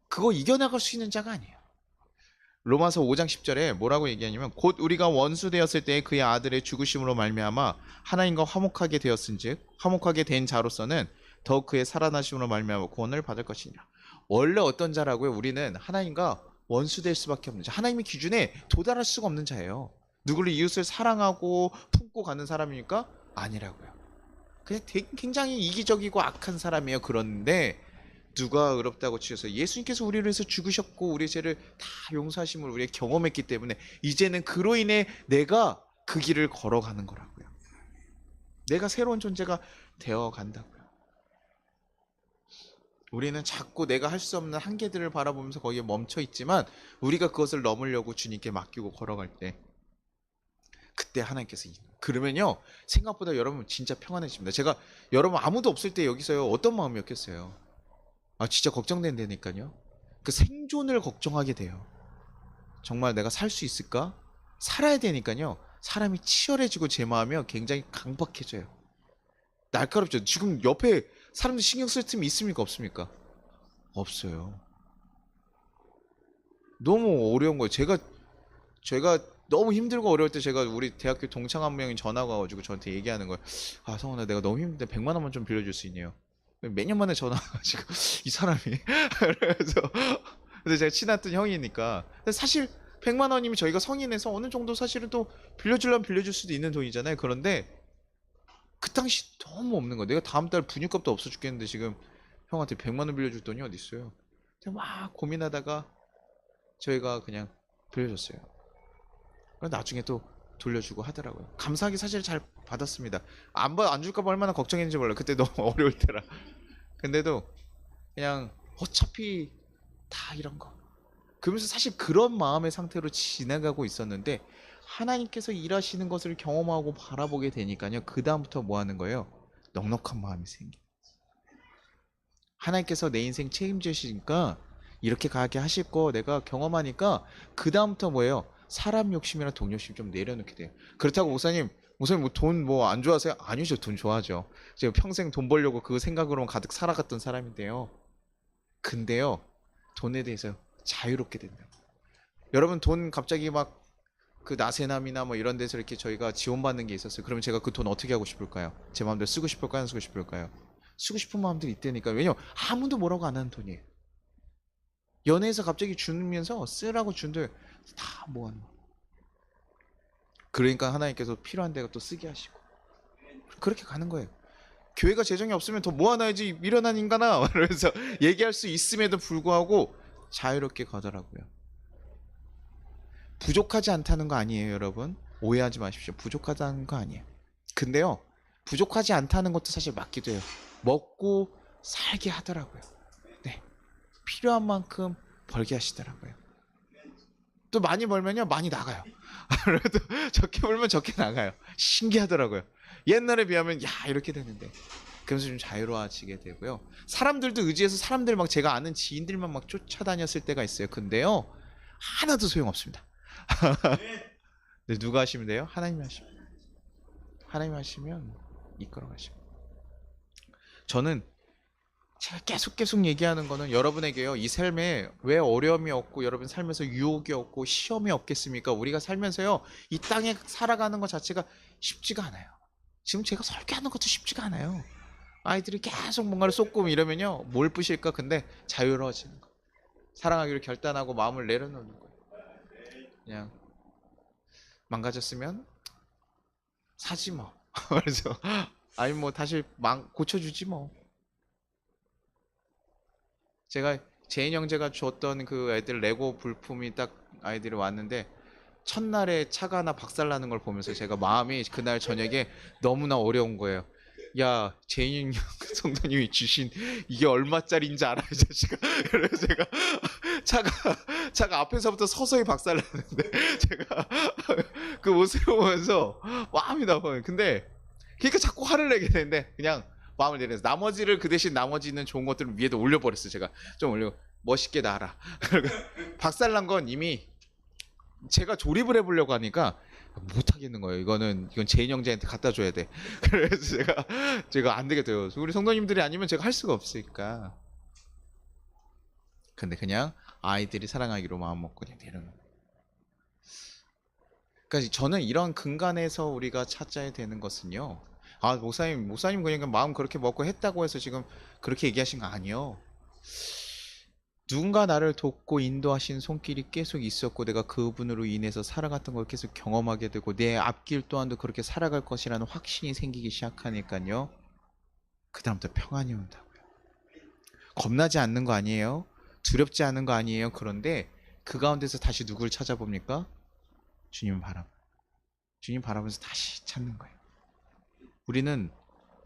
그거 이겨나갈 수 있는 자가 아니에요. 로마서 5장 10절에 뭐라고 얘기하냐면 곧 우리가 원수 되었을 때 그의 아들의 죽으심으로 말미암아 하나님과 화목하게 되었은즉 화목하게 된 자로서는 더욱 그의 살아나심으로 말미암아 구원을 받을 것이니라. 원래 어떤 자라고요? 우리는 하나님과 원수 될 수밖에 없는 자. 하나님의 기준에 도달할 수가 없는 자예요. 누구를 이웃을 사랑하고 품고 가는 사람이니까 아니라고요. 그냥 굉장히 이기적이고 악한 사람이에요. 그런데 누가 의롭다고 치셔서 예수님께서 우리를 위해서 죽으셨고 우리의 죄를 다 용서하심을 우리가 경험했기 때문에 이제는 그로 인해 내가 그 길을 걸어가는 거라고요. 내가 새로운 존재가 되어 간다고요. 우리는 자꾸 내가 할 수 없는 한계들을 바라보면서 거기에 멈춰 있지만 우리가 그것을 넘으려고 주님께 맡기고 걸어갈 때 그때 하나님께서 그러면요 생각보다 여러분 진짜 평안해집니다. 제가 여러분 아무도 없을 때 여기서요 어떤 마음이었겠어요? 진짜 걱정된다니까요. 그 생존을 걱정하게 돼요. 정말 내가 살 수 있을까? 살아야 되니까요. 사람이 치열해지고 제 마음이 굉장히 강박해져요. 날카롭죠. 지금 옆에 사람들 신경 쓸 틈이 있습니까? 없습니까? 없어요. 너무 어려운 거예요. 제가 너무 힘들고 어려울 때 제가 우리 대학교 동창 한 명이 전화가 와가지고 저한테 얘기하는 거예요. 성원아 내가 너무 힘든데 100만 원만 좀 빌려줄 수 있냐요. 몇 년 만에 전화 와가지고 이 사람이 그래서 근데 제가 친했던 형이니까 근데 사실 100만 원이면 저희가 성인에서 어느 정도 사실은 또 빌려주려면 빌려줄 수도 있는 돈이잖아요. 그런데 그 당시 너무 없는 거야. 내가 다음 달 분유값도 없어 죽겠는데 지금 형한테 100만 원 빌려줄 돈이 어디 있어요. 제가 막 고민하다가 저희가 그냥 빌려줬어요. 나중에 또 돌려주고 하더라고요. 감사하게 사실 잘 받았습니다. 안 줄까 봐 얼마나 걱정했는지 몰라요. 그때 너무 어려울 때라. 근데도 그냥 어차피 다 이런 거. 그러면서 사실 그런 마음의 상태로 지나가고 있었는데 하나님께서 일하시는 것을 경험하고 바라보게 되니까요. 그 다음부터 뭐 하는 거예요? 넉넉한 마음이 생겨. 하나님께서 내 인생 책임지시니까 이렇게 가게 하실 거 내가 경험하니까 그 다음부터 뭐예요? 사람 욕심이나 돈 욕심 좀 내려놓게 돼요. 그렇다고 목사님 뭐 돈 뭐 안 좋아하세요? 아니죠. 돈 좋아하죠. 제가 평생 돈 벌려고 그 생각으로만 가득 살아갔던 사람인데요. 근데요. 돈에 대해서 자유롭게 된다. 여러분 돈 갑자기 막 그 나세남이나 뭐 이런 데서 이렇게 저희가 지원받는 게 있었어요. 그러면 제가 그 돈 어떻게 하고 싶을까요? 제 마음대로 쓰고 싶을까요? 안 쓰고 싶을까요? 쓰고 싶은 마음들이 있다니까. 왜냐면 아무도 뭐라고 안 하는 돈이에요. 연애에서 갑자기 주면서 쓰라고 준들 다 모아놓은. 그러니까 하나님께서 필요한 데가 또 쓰게 하시고 그렇게 가는 거예요. 교회가 재정이 없으면 더 모아놔야지 미련한 인간아. 그러면서 얘기할 수 있음에도 불구하고 자유롭게 가더라고요. 부족하지 않다는 거 아니에요, 여러분. 오해하지 마십시오. 부족하다는 거 아니에요. 근데요, 부족하지 않다는 것도 사실 맞기도 해요. 먹고 살게 하더라고요. 네, 필요한 만큼 벌게 하시더라고요. 또 많이 벌면요, 많이 나가요. 그래도 적게 벌면 적게 나가요. 신기하더라고요. 옛날에 비하면 야 이렇게 되는데. 그러면서 좀 자유로워지게 되고요. 사람들도 의지해서 사람들 막 제가 아는 지인들만 막 쫓아다녔을 때가 있어요. 근데요, 하나도 소용없습니다. 네, 누가 하시면 돼요? 하나님이 하시면. 하나님이 하시면 이끌어 가시고. 저는 제가 계속 얘기하는 거는 여러분에게요. 이 삶에 왜 어려움이 없고 여러분 삶에서 유혹이 없고 시험이 없겠습니까? 우리가 살면서요. 이 땅에 살아가는 것 자체가 쉽지가 않아요. 지금 제가 설교하는 것도 쉽지가 않아요. 아이들이 계속 뭔가를 쏟고 이러면요. 뭘 부실까? 근데 자유로워지는 거. 사랑하기로 결단하고 마음을 내려놓는 거예요. 그냥 망가졌으면 사지 뭐. 그래서 아니 뭐 다시 고쳐주지 뭐. 제가 제인 형제가 줬던 그 애들 레고 부품이 딱 아이들이 왔는데 첫날에 차가 하나 박살나는 걸 보면서 제가 마음이 그날 저녁에 너무나 어려운 거예요. 야, 제인 성도님이 주신 이게 얼마짜리인지 알아, 이 자식아. 그래서 제가 차가 차가 앞에서부터 서서히 박살나는데 제가 그 모습을 보면서 마음이 나빠요. 근데 그러니까 자꾸 화를 내게 되는데 그냥 마음을 내려서 나머지를 그 대신 나머지 있는 좋은 것들을 위에다 올려버렸어요. 제가 좀 올려 멋있게 놔라. 박살난 건 이미 제가 조립을 해보려고 하니까 못 하겠는 거예요. 이건 제인 형제한테 갖다 줘야 돼. 그래서 제가 안 되겠대요. 우리 성도님들이 아니면 제가 할 수가 없으니까. 근데 그냥 아이들이 사랑하기로 마음 먹고 그냥 내려놓는. 그러니까 저는 이런 근간에서 우리가 찾아야 되는 것은요. 아 목사님 그러니까 마음 그렇게 먹고 했다고 해서 지금 그렇게 얘기하신 거 아니요. 누군가 나를 돕고 인도하신 손길이 계속 있었고 내가 그분으로 인해서 살아갔던 걸 계속 경험하게 되고 내 앞길 또한도 그렇게 살아갈 것이라는 확신이 생기기 시작하니까요. 그 다음부터 평안이 온다고요. 겁나지 않는 거 아니에요? 두렵지 않은 거 아니에요? 그런데 그 가운데서 다시 누구를 찾아봅니까? 주님을 주님 바라보면서 다시 찾는 거예요. 우리는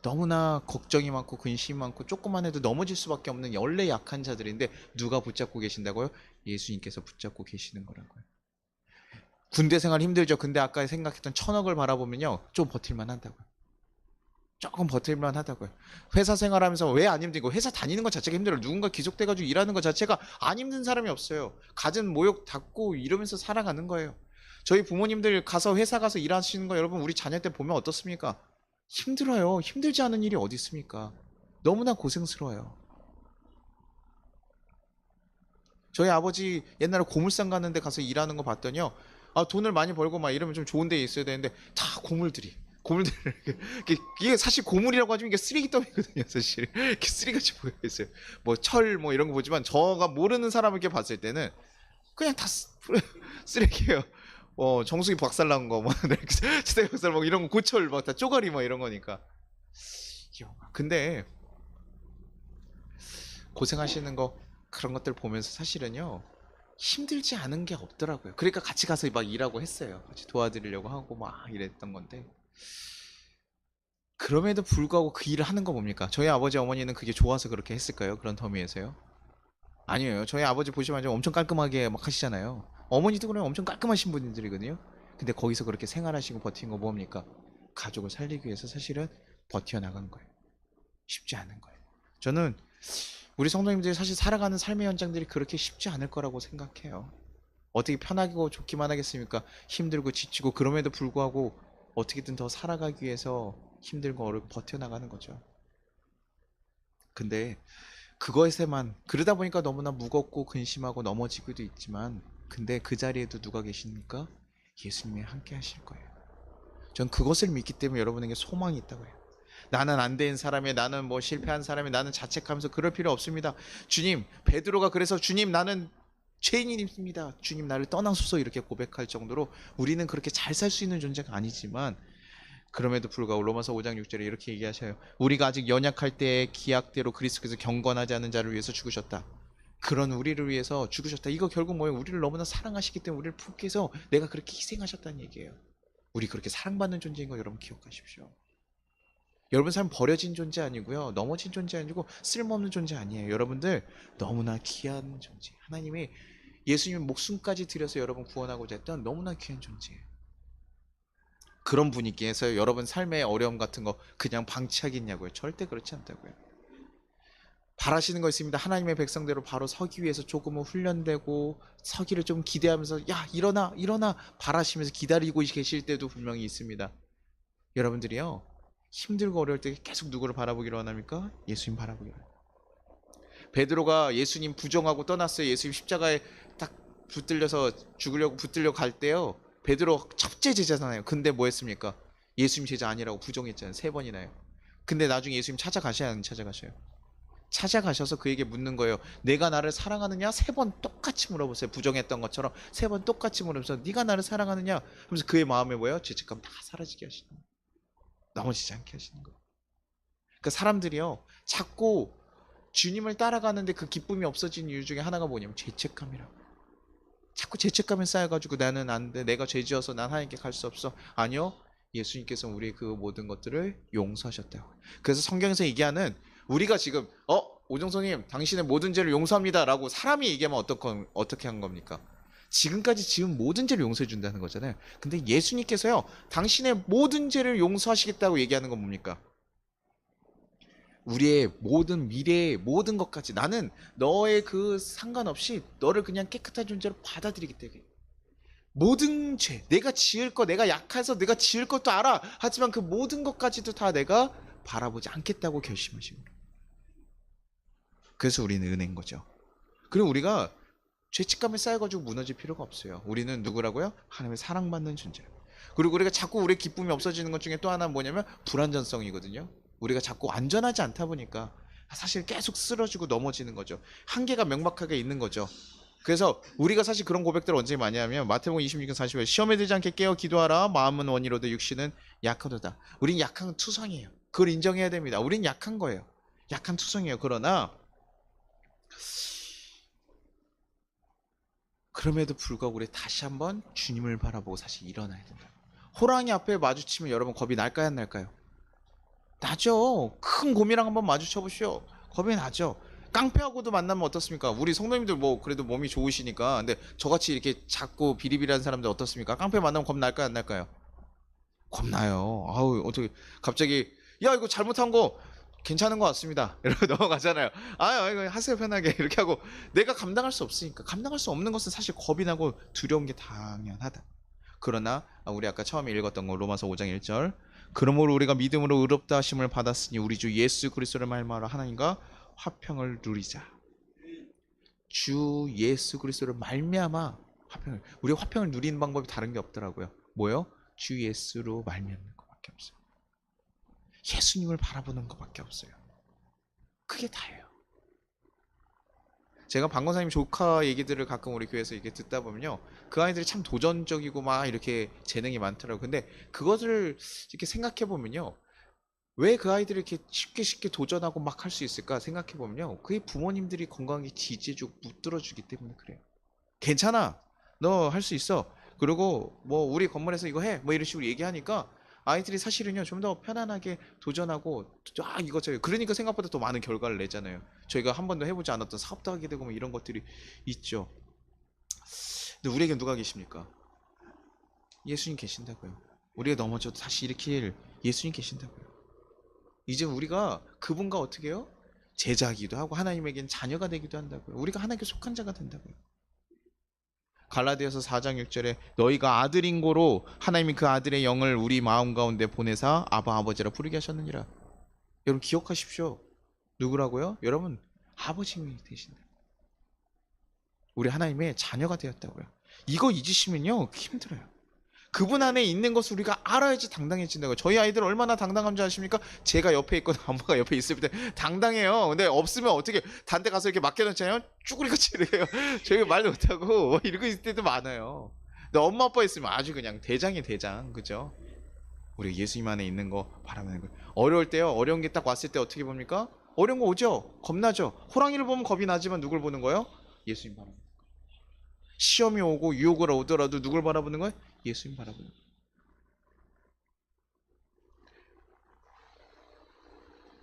너무나 걱정이 많고 근심이 많고 조금만 해도 넘어질 수밖에 없는 원래 약한 자들인데 누가 붙잡고 계신다고요? 예수님께서 붙잡고 계시는 거라고요. 군대 생활 힘들죠. 근데 아까 생각했던 1,000억을 바라보면요. 좀 버틸만 한다고요. 조금 버틸만 하다고요. 회사 생활하면서 왜 안 힘들고 회사 다니는 것 자체가 힘들어요. 누군가 귀속돼가지고 일하는 것 자체가 안 힘든 사람이 없어요. 갖은 모욕 닫고 이러면서 살아가는 거예요. 저희 부모님들 가서 회사 가서 일하시는 거 여러분 우리 자녀 때 보면 어떻습니까? 힘들어요. 힘들지 않은 일이 어디 있습니까? 너무나 고생스러워요. 저희 아버지 옛날에 고물상 가는데 가서 일하는 거 봤더니요. 아, 돈을 많이 벌고 막 이러면 좀 좋은 데 있어야 되는데 다 고물들이. 이게 사실 고물이라고 하지만 이게 쓰레기 더미거든요, 사실. 이렇게 쓰레기같이 보여 있어요. 뭐 철 뭐 이런 거 보지만 저가 모르는 사람에게 봤을 때는 그냥 다 쓰레기예요. 정수기 박살난 거, 뭐, 치대 박살, 뭐, 이런 거, 고철, 막, 다 쪼가리, 뭐, 이런 거니까. 근데, 고생하시는 거, 그런 것들 보면서 사실은요, 힘들지 않은 게 없더라고요. 그러니까 같이 가서 막 일하고 했어요. 같이 도와드리려고 하고 막 이랬던 건데 그럼에도 불구하고 그 일을 하는 거 뭡니까? 저희 아버지 어머니는 그게 좋아서 그렇게 했을까요? 그런 터미에서요? 아니에요. 저희 아버지 보시면 엄청 깔끔하게 막 하시잖아요. 어머니도 그냥 엄청 깔끔하신 분들이거든요. 근데 거기서 그렇게 생활하시고 버틴 거 뭡니까? 가족을 살리기 위해서 사실은 버텨나간 거예요. 쉽지 않은 거예요. 저는 우리 성도님들이 사실 살아가는 삶의 현장들이 그렇게 쉽지 않을 거라고 생각해요. 어떻게 편하고 좋기만 하겠습니까? 힘들고 지치고 그럼에도 불구하고 어떻게든 더 살아가기 위해서 힘들고 어렵고 버텨나가는 거죠. 근데 그것에만 그러다 보니까 너무나 무겁고 근심하고 넘어지기도 있지만 근데 그 자리에도 누가 계십니까? 예수님이 함께 하실 거예요. 전 그것을 믿기 때문에 여러분에게 소망이 있다고 해요. 나는 안 된 사람이 나는 뭐 실패한 사람이 나는 자책하면서 그럴 필요 없습니다. 주님, 베드로가 그래서 주님 나는 죄인입니다. 주님 나를 떠나소서 이렇게 고백할 정도로 우리는 그렇게 잘 살 수 있는 존재가 아니지만 그럼에도 불구하고 로마서 5장 6절에 이렇게 얘기하셔요. 우리가 아직 연약할 때의 기약대로 그리스도께서 경건하지 않은 자를 위해서 죽으셨다. 그런 우리를 위해서 죽으셨다. 이거 결국 뭐예요? 우리를 너무나 사랑하시기 때문에 우리를 품기 위해서 내가 그렇게 희생하셨다는 얘기예요. 우리 그렇게 사랑받는 존재인 거 여러분 기억하십시오. 여러분 삶 버려진 존재 아니고요. 넘어진 존재 아니고 쓸모없는 존재 아니에요. 여러분들 너무나 귀한 존재. 하나님이 예수님 목숨까지 들여서 여러분 구원하고자 했던 너무나 귀한 존재예요. 그런 분위기에서 여러분 삶의 어려움 같은 거 그냥 방치하겠냐고요. 절대 그렇지 않다고요. 바라시는 거 있습니다. 하나님의 백성대로 바로 서기 위해서 조금은 훈련되고 서기를 좀 기대하면서 야 일어나 일어나 바라시면서 기다리고 계실 때도 분명히 있습니다. 여러분들이요. 힘들고 어려울 때 계속 누구를 바라보기로 원합니까? 예수님 바라보기로. 베드로가 예수님 부정하고 떠났어요. 예수님 십자가에 딱 붙들려서 죽으려고 붙들려 갈 때요. 베드로 첫째 제자잖아요. 근데 뭐 했습니까? 예수님 제자 아니라고 부정했잖아요. 3번이나요. 근데 나중에 예수님 찾아가셔야 안 찾아가셔요? 찾아가셔서 그에게 묻는 거예요. 내가 나를 사랑하느냐? 3번 똑같이 물어보세요. 부정했던 것처럼 3번 똑같이 물으면서 네가 나를 사랑하느냐? 하면서 그의 마음에 뭐예요? 죄책감 다 사라지게 하시는 거예요. 넘어지지 않게 하시는 거예요. 그러니까 사람들이요. 자꾸 주님을 따라가는데 그 기쁨이 없어진 이유 중에 하나가 뭐냐면 죄책감이라고. 자꾸 죄책감이 쌓여가지고 나는 안 돼. 내가 죄 지어서 난 하나님께 갈 수 없어. 아니요. 예수님께서 우리의 그 모든 것들을 용서하셨다고. 그래서 성경에서 얘기하는 우리가 지금 오정선님 당신의 모든 죄를 용서합니다 라고 사람이 얘기하면 어떻게 한 겁니까? 지금까지 지은 모든 죄를 용서해 준다는 거잖아요. 근데 예수님께서요 당신의 모든 죄를 용서하시겠다고 얘기하는 건 뭡니까? 우리의 모든 미래의 모든 것까지 나는 너의 그 상관없이 너를 그냥 깨끗한 존재로 받아들이기 때문에 모든 죄 내가 지을 거 내가 약해서 내가 지을 것도 알아. 하지만 그 모든 것까지도 다 내가 바라보지 않겠다고 결심하신 거예요. 그래서 우리는 은혜인 거죠. 그리고 우리가 죄책감에 쌓여가지고 무너질 필요가 없어요. 우리는 누구라고요? 하나님의 사랑받는 존재. 그리고 우리가 자꾸 우리의 기쁨이 없어지는 것 중에 또 하나는 뭐냐면 불안전성이거든요. 우리가 자꾸 안전하지 않다 보니까 사실 계속 쓰러지고 넘어지는 거죠. 한계가 명확하게 있는 거죠. 그래서 우리가 사실 그런 고백들을 언제 많이 하면 마태복음 26장 40절 시험에 들지 않게 깨어 기도하라 마음은 원이로도 육신은 약하도다. 우린 약한 투성이에요. 그걸 인정해야 됩니다. 우린 약한 거예요. 약한 투성이에요. 그러나 그럼에도 불구하고 우리 다시 한번 주님을 바라보고 사실 일어나야 된다. 호랑이 앞에 마주치면 여러분 겁이 날까요 안 날까요? 나죠. 큰 곰이랑 한번 마주쳐 보시오. 겁이 나죠. 깡패하고도 만나면 어떻습니까? 우리 성도님들 뭐 그래도 몸이 좋으시니까. 근데 저같이 이렇게 작고 비리비리한 사람들 어떻습니까? 깡패 만나면 겁 날까요 안 날까요? 겁나요. 아우 어떻게 갑자기 야 이거 잘못한 거 괜찮은 것 같습니다. 이러고 넘어가잖아요. 아 이거 하세요 편하게 이렇게 하고 내가 감당할 수 없으니까 감당할 수 없는 것은 사실 겁이 나고 두려운 게 당연하다. 그러나 우리 아까 처음에 읽었던 거 로마서 5장 1절 그러므로 우리가 믿음으로 의롭다 하심을 받았으니 우리 주 예수 그리스도를 말미암아 하나님과 화평을 누리자. 주 예수 그리스도를 말미암아 화평을 우리 화평을 누리는 방법이 다른 게 없더라고요. 뭐요? 주 예수로 말미암는 것밖에 없어요. 예수님을 바라보는 것밖에 없어요. 그게 다예요. 제가 박건사님 조카 얘기들을 가끔 우리 교회에서 이렇게 듣다 보면요. 그 아이들이 참 도전적이고 막 이렇게 재능이 많더라고요. 근데 그것을 이렇게 생각해 보면요. 왜 그 아이들이 이렇게 쉽게 도전하고 막 할 수 있을까 생각해 보면요. 그의 부모님들이 건강하게 지지해주고 붙들어주기 때문에 그래요. 괜찮아. 너 할 수 있어. 그리고 뭐 우리 건물에서 이거 해. 뭐 이런 식으로 얘기하니까 아이들이 사실은요 좀 더 편안하게 도전하고 이것저것 그러니까 생각보다 더 많은 결과를 내잖아요. 저희가 한 번도 해보지 않았던 사업도 하게 되고 뭐 이런 것들이 있죠. 근데 우리에게 누가 계십니까? 예수님 계신다고요. 우리가 넘어져도 다시 일으킬 예수님 계신다고요. 이제 우리가 그분과 어떻게 해요? 제자이기도 하고 하나님에겐 자녀가 되기도 한다고요. 우리가 하나님께 속한 자가 된다고요. 갈라디아서 4장 6절에 너희가 아들인 고로 하나님이 그 아들의 영을 우리 마음 가운데 보내사 아바 아버지라 부르게 하셨느니라. 여러분 기억하십시오. 누구라고요? 여러분 아버님이 되신다. 우리 하나님의 자녀가 되었다고요. 이거 잊으시면요 힘들어요. 그분 안에 있는 것을 우리가 알아야지 당당해진다고요. 저희 아이들 얼마나 당당한 줄 아십니까? 제가 옆에 있거나 엄마가 옆에 있을 때 당당해요. 근데 없으면 어떻게 단대 가서 이렇게 맡겨놓잖아요. 쭈구리같이 이래요. 저희가 말도 못하고 이러고 있을 때도 많아요. 근데 엄마 아빠 있으면 아주 그냥 대장이 대장. 그죠? 우리 예수님 안에 있는 거 바라보는 거예요. 어려울 때요. 어려운 게 딱 왔을 때 어떻게 봅니까? 어려운 거 오죠? 겁나죠? 호랑이를 보면 겁이 나지만 누굴 보는 거예요? 예수님 바라보는 거예요. 시험이 오고 유혹을 오더라도 누굴 바라보는 거예요? 예수님 바라보는 거예요.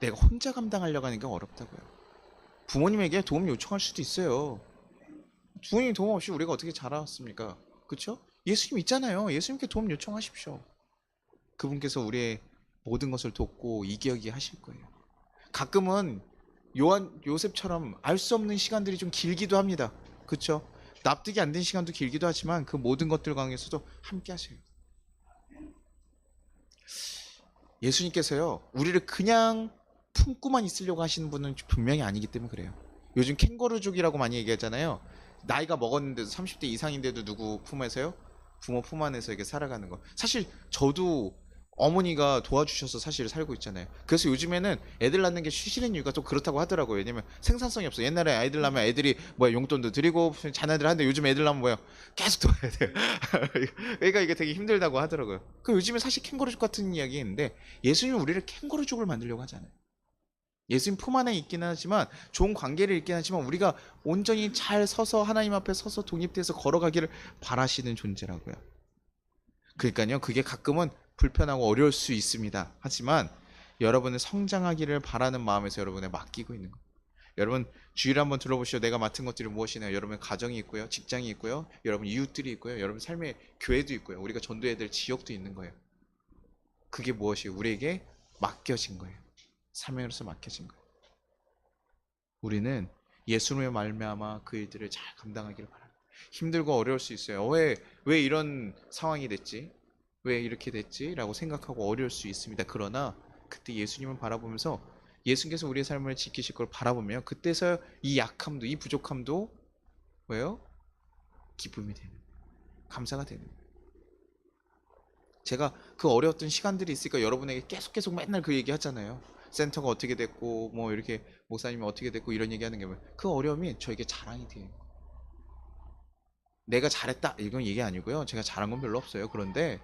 내가 혼자 감당하려고 하는 게 어렵다고요. 부모님에게 도움 요청할 수도 있어요. 부모님 도움 없이 우리가 어떻게 자라왔습니까? 그렇죠? 예수님 있잖아요. 예수님께 도움 요청하십시오. 그분께서 우리의 모든 것을 돕고 이기게 하실 거예요. 가끔은 요셉처럼 알 수 없는 시간들이 좀 길기도 합니다. 그렇죠? 납득이 안 된 시간도 길기도 하지만 그 모든 것들 가운데서도 함께 하세요. 예수님께서요, 우리를 그냥 품고만 있으려고 하시는 분은 분명히 아니기 때문에 그래요. 요즘 캥거루족이라고 많이 얘기하잖아요. 나이가 먹었는데도 30대 이상인데도 누구 품에서요? 부모 품 안에서 이렇게 살아가는 거. 사실 저도 어머니가 도와주셔서 사실 살고 있잖아요. 그래서 요즘에는 애들 낳는 게 쉬시는 이유가 또 그렇다고 하더라고요. 왜냐면 생산성이 없어. 옛날에 아이들 낳으면 애들이 뭐야 용돈도 드리고 자녀들 하는데 요즘 애들 낳으면 뭐야 계속 도와야 돼요. 그러니까 이게 되게 힘들다고 하더라고요. 그 요즘에 사실 캥거루족 같은 이야기 있는데 예수님은 우리를 캥거루족을 만들려고 하잖아요. 예수님 품 안에 있긴 하지만 좋은 관계를 있긴 하지만 우리가 온전히 잘 서서 하나님 앞에 서서 독립돼서 걸어가기를 바라시는 존재라고요. 그러니까요, 그게 가끔은 불편하고 어려울 수 있습니다. 하지만 여러분은 성장하기를 바라는 마음에서 여러분에 맡기고 있는 거예요. 여러분 주일 한번 들어보시죠. 내가 맡은 것들이 무엇이냐. 여러분 가정이 있고요, 직장이 있고요, 여러분 이웃들이 있고요, 여러분 삶의 교회도 있고요, 우리가 전도해야 될 지역도 있는 거예요. 그게 무엇이에요? 우리에게 맡겨진 거예요. 사명으로서 맡겨진 거예요. 우리는 예수님의 말미암아 그 일들을 잘 감당하기를 바랍니다. 힘들고 어려울 수 있어요. 왜 이런 상황이 됐지? 왜 이렇게 됐지? 라고 생각하고 어려울 수 있습니다. 그러나 그때 예수님을 바라보면서 예수님께서 우리의 삶을 지키실 걸 바라보면 그때서 이 약함도 이 부족함도 왜요? 기쁨이 되는 감사가 되는 거예요. 제가 그 어려웠던 시간들이 있으니까 여러분에게 계속 맨날 그 얘기 하잖아요. 센터가 어떻게 됐고 뭐 이렇게 목사님이 어떻게 됐고 이런 얘기하는 게 뭐예요? 그 어려움이 저에게 자랑이 돼요. 내가 잘했다 이건 얘기 아니고요. 제가 잘한 건 별로 없어요. 그런데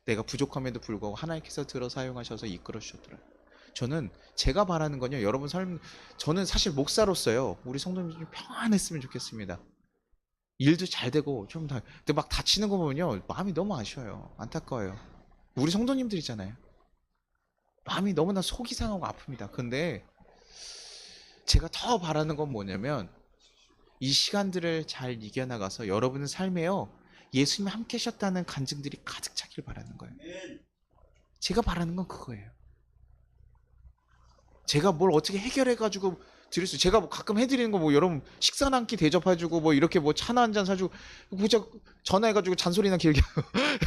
내가 부족함에도 불구하고 하나님께서 들어 사용하셔서 이끌어 주셨더라고요. 저는 제가 바라는 건요. 여러분 삶 저는 사실 목사로서요. 우리 성도님들이 좀 평안했으면 좋겠습니다. 일도 잘 되고 좀 다 근데 막 다치는 거 보면요. 마음이 너무 아쉬워요. 안타까워요. 우리 성도님들이잖아요. 마음이 너무나 속이 상하고 아픕니다. 근데 제가 더 바라는 건 뭐냐면 이 시간들을 잘 이겨나가서 여러분의 삶에요. 예수님이 함께 하셨다는 간증들이 가득 차길 바라는 거예요. 제가 바라는 건 그거예요. 제가 뭘 어떻게 해결해가지고 드릴 수, 제가 뭐 가끔 해드리는 거 뭐 여러분 식사 한 끼 대접해주고 뭐 이렇게 뭐 차나 한 잔 사주고 그저 전화해가지고 잔소리나 길게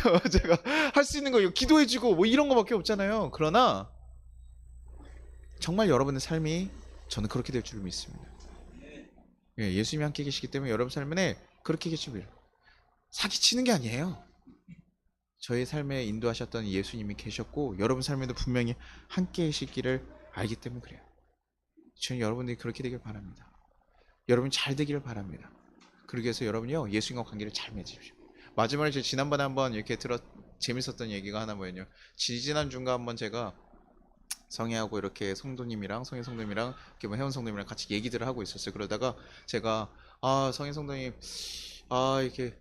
하고 제가 할 수 있는 거 기도해주고 뭐 이런 거밖에 없잖아요. 그러나 정말 여러분의 삶이 저는 그렇게 될 줄 믿습니다. 예, 예수님이 함께 계시기 때문에 여러분 삶에 그렇게 계십니다. 사기치는 게 아니에요. 저의 삶에 인도하셨던 예수님이 계셨고 여러분 삶에도 분명히 함께 계시기를 알기 때문에 그래요. 저는 여러분들이 그렇게 되길 바랍니다. 여러분 잘 되기를 바랍니다. 그러기 위해서 여러분이요 예수님과 관계를 잘 맺으십시오. 마지막에 제가 지난번에 한번 이렇게 재밌었던 얘기가 하나 뭐였냐. 지난 주인가 한번 제가 성혜하고 이렇게 성도님이랑 성혜 성도님이랑 이렇게 뭐 회원 성도님이랑 같이 얘기들을 하고 있었어요. 그러다가 제가 성혜 성도님 이렇게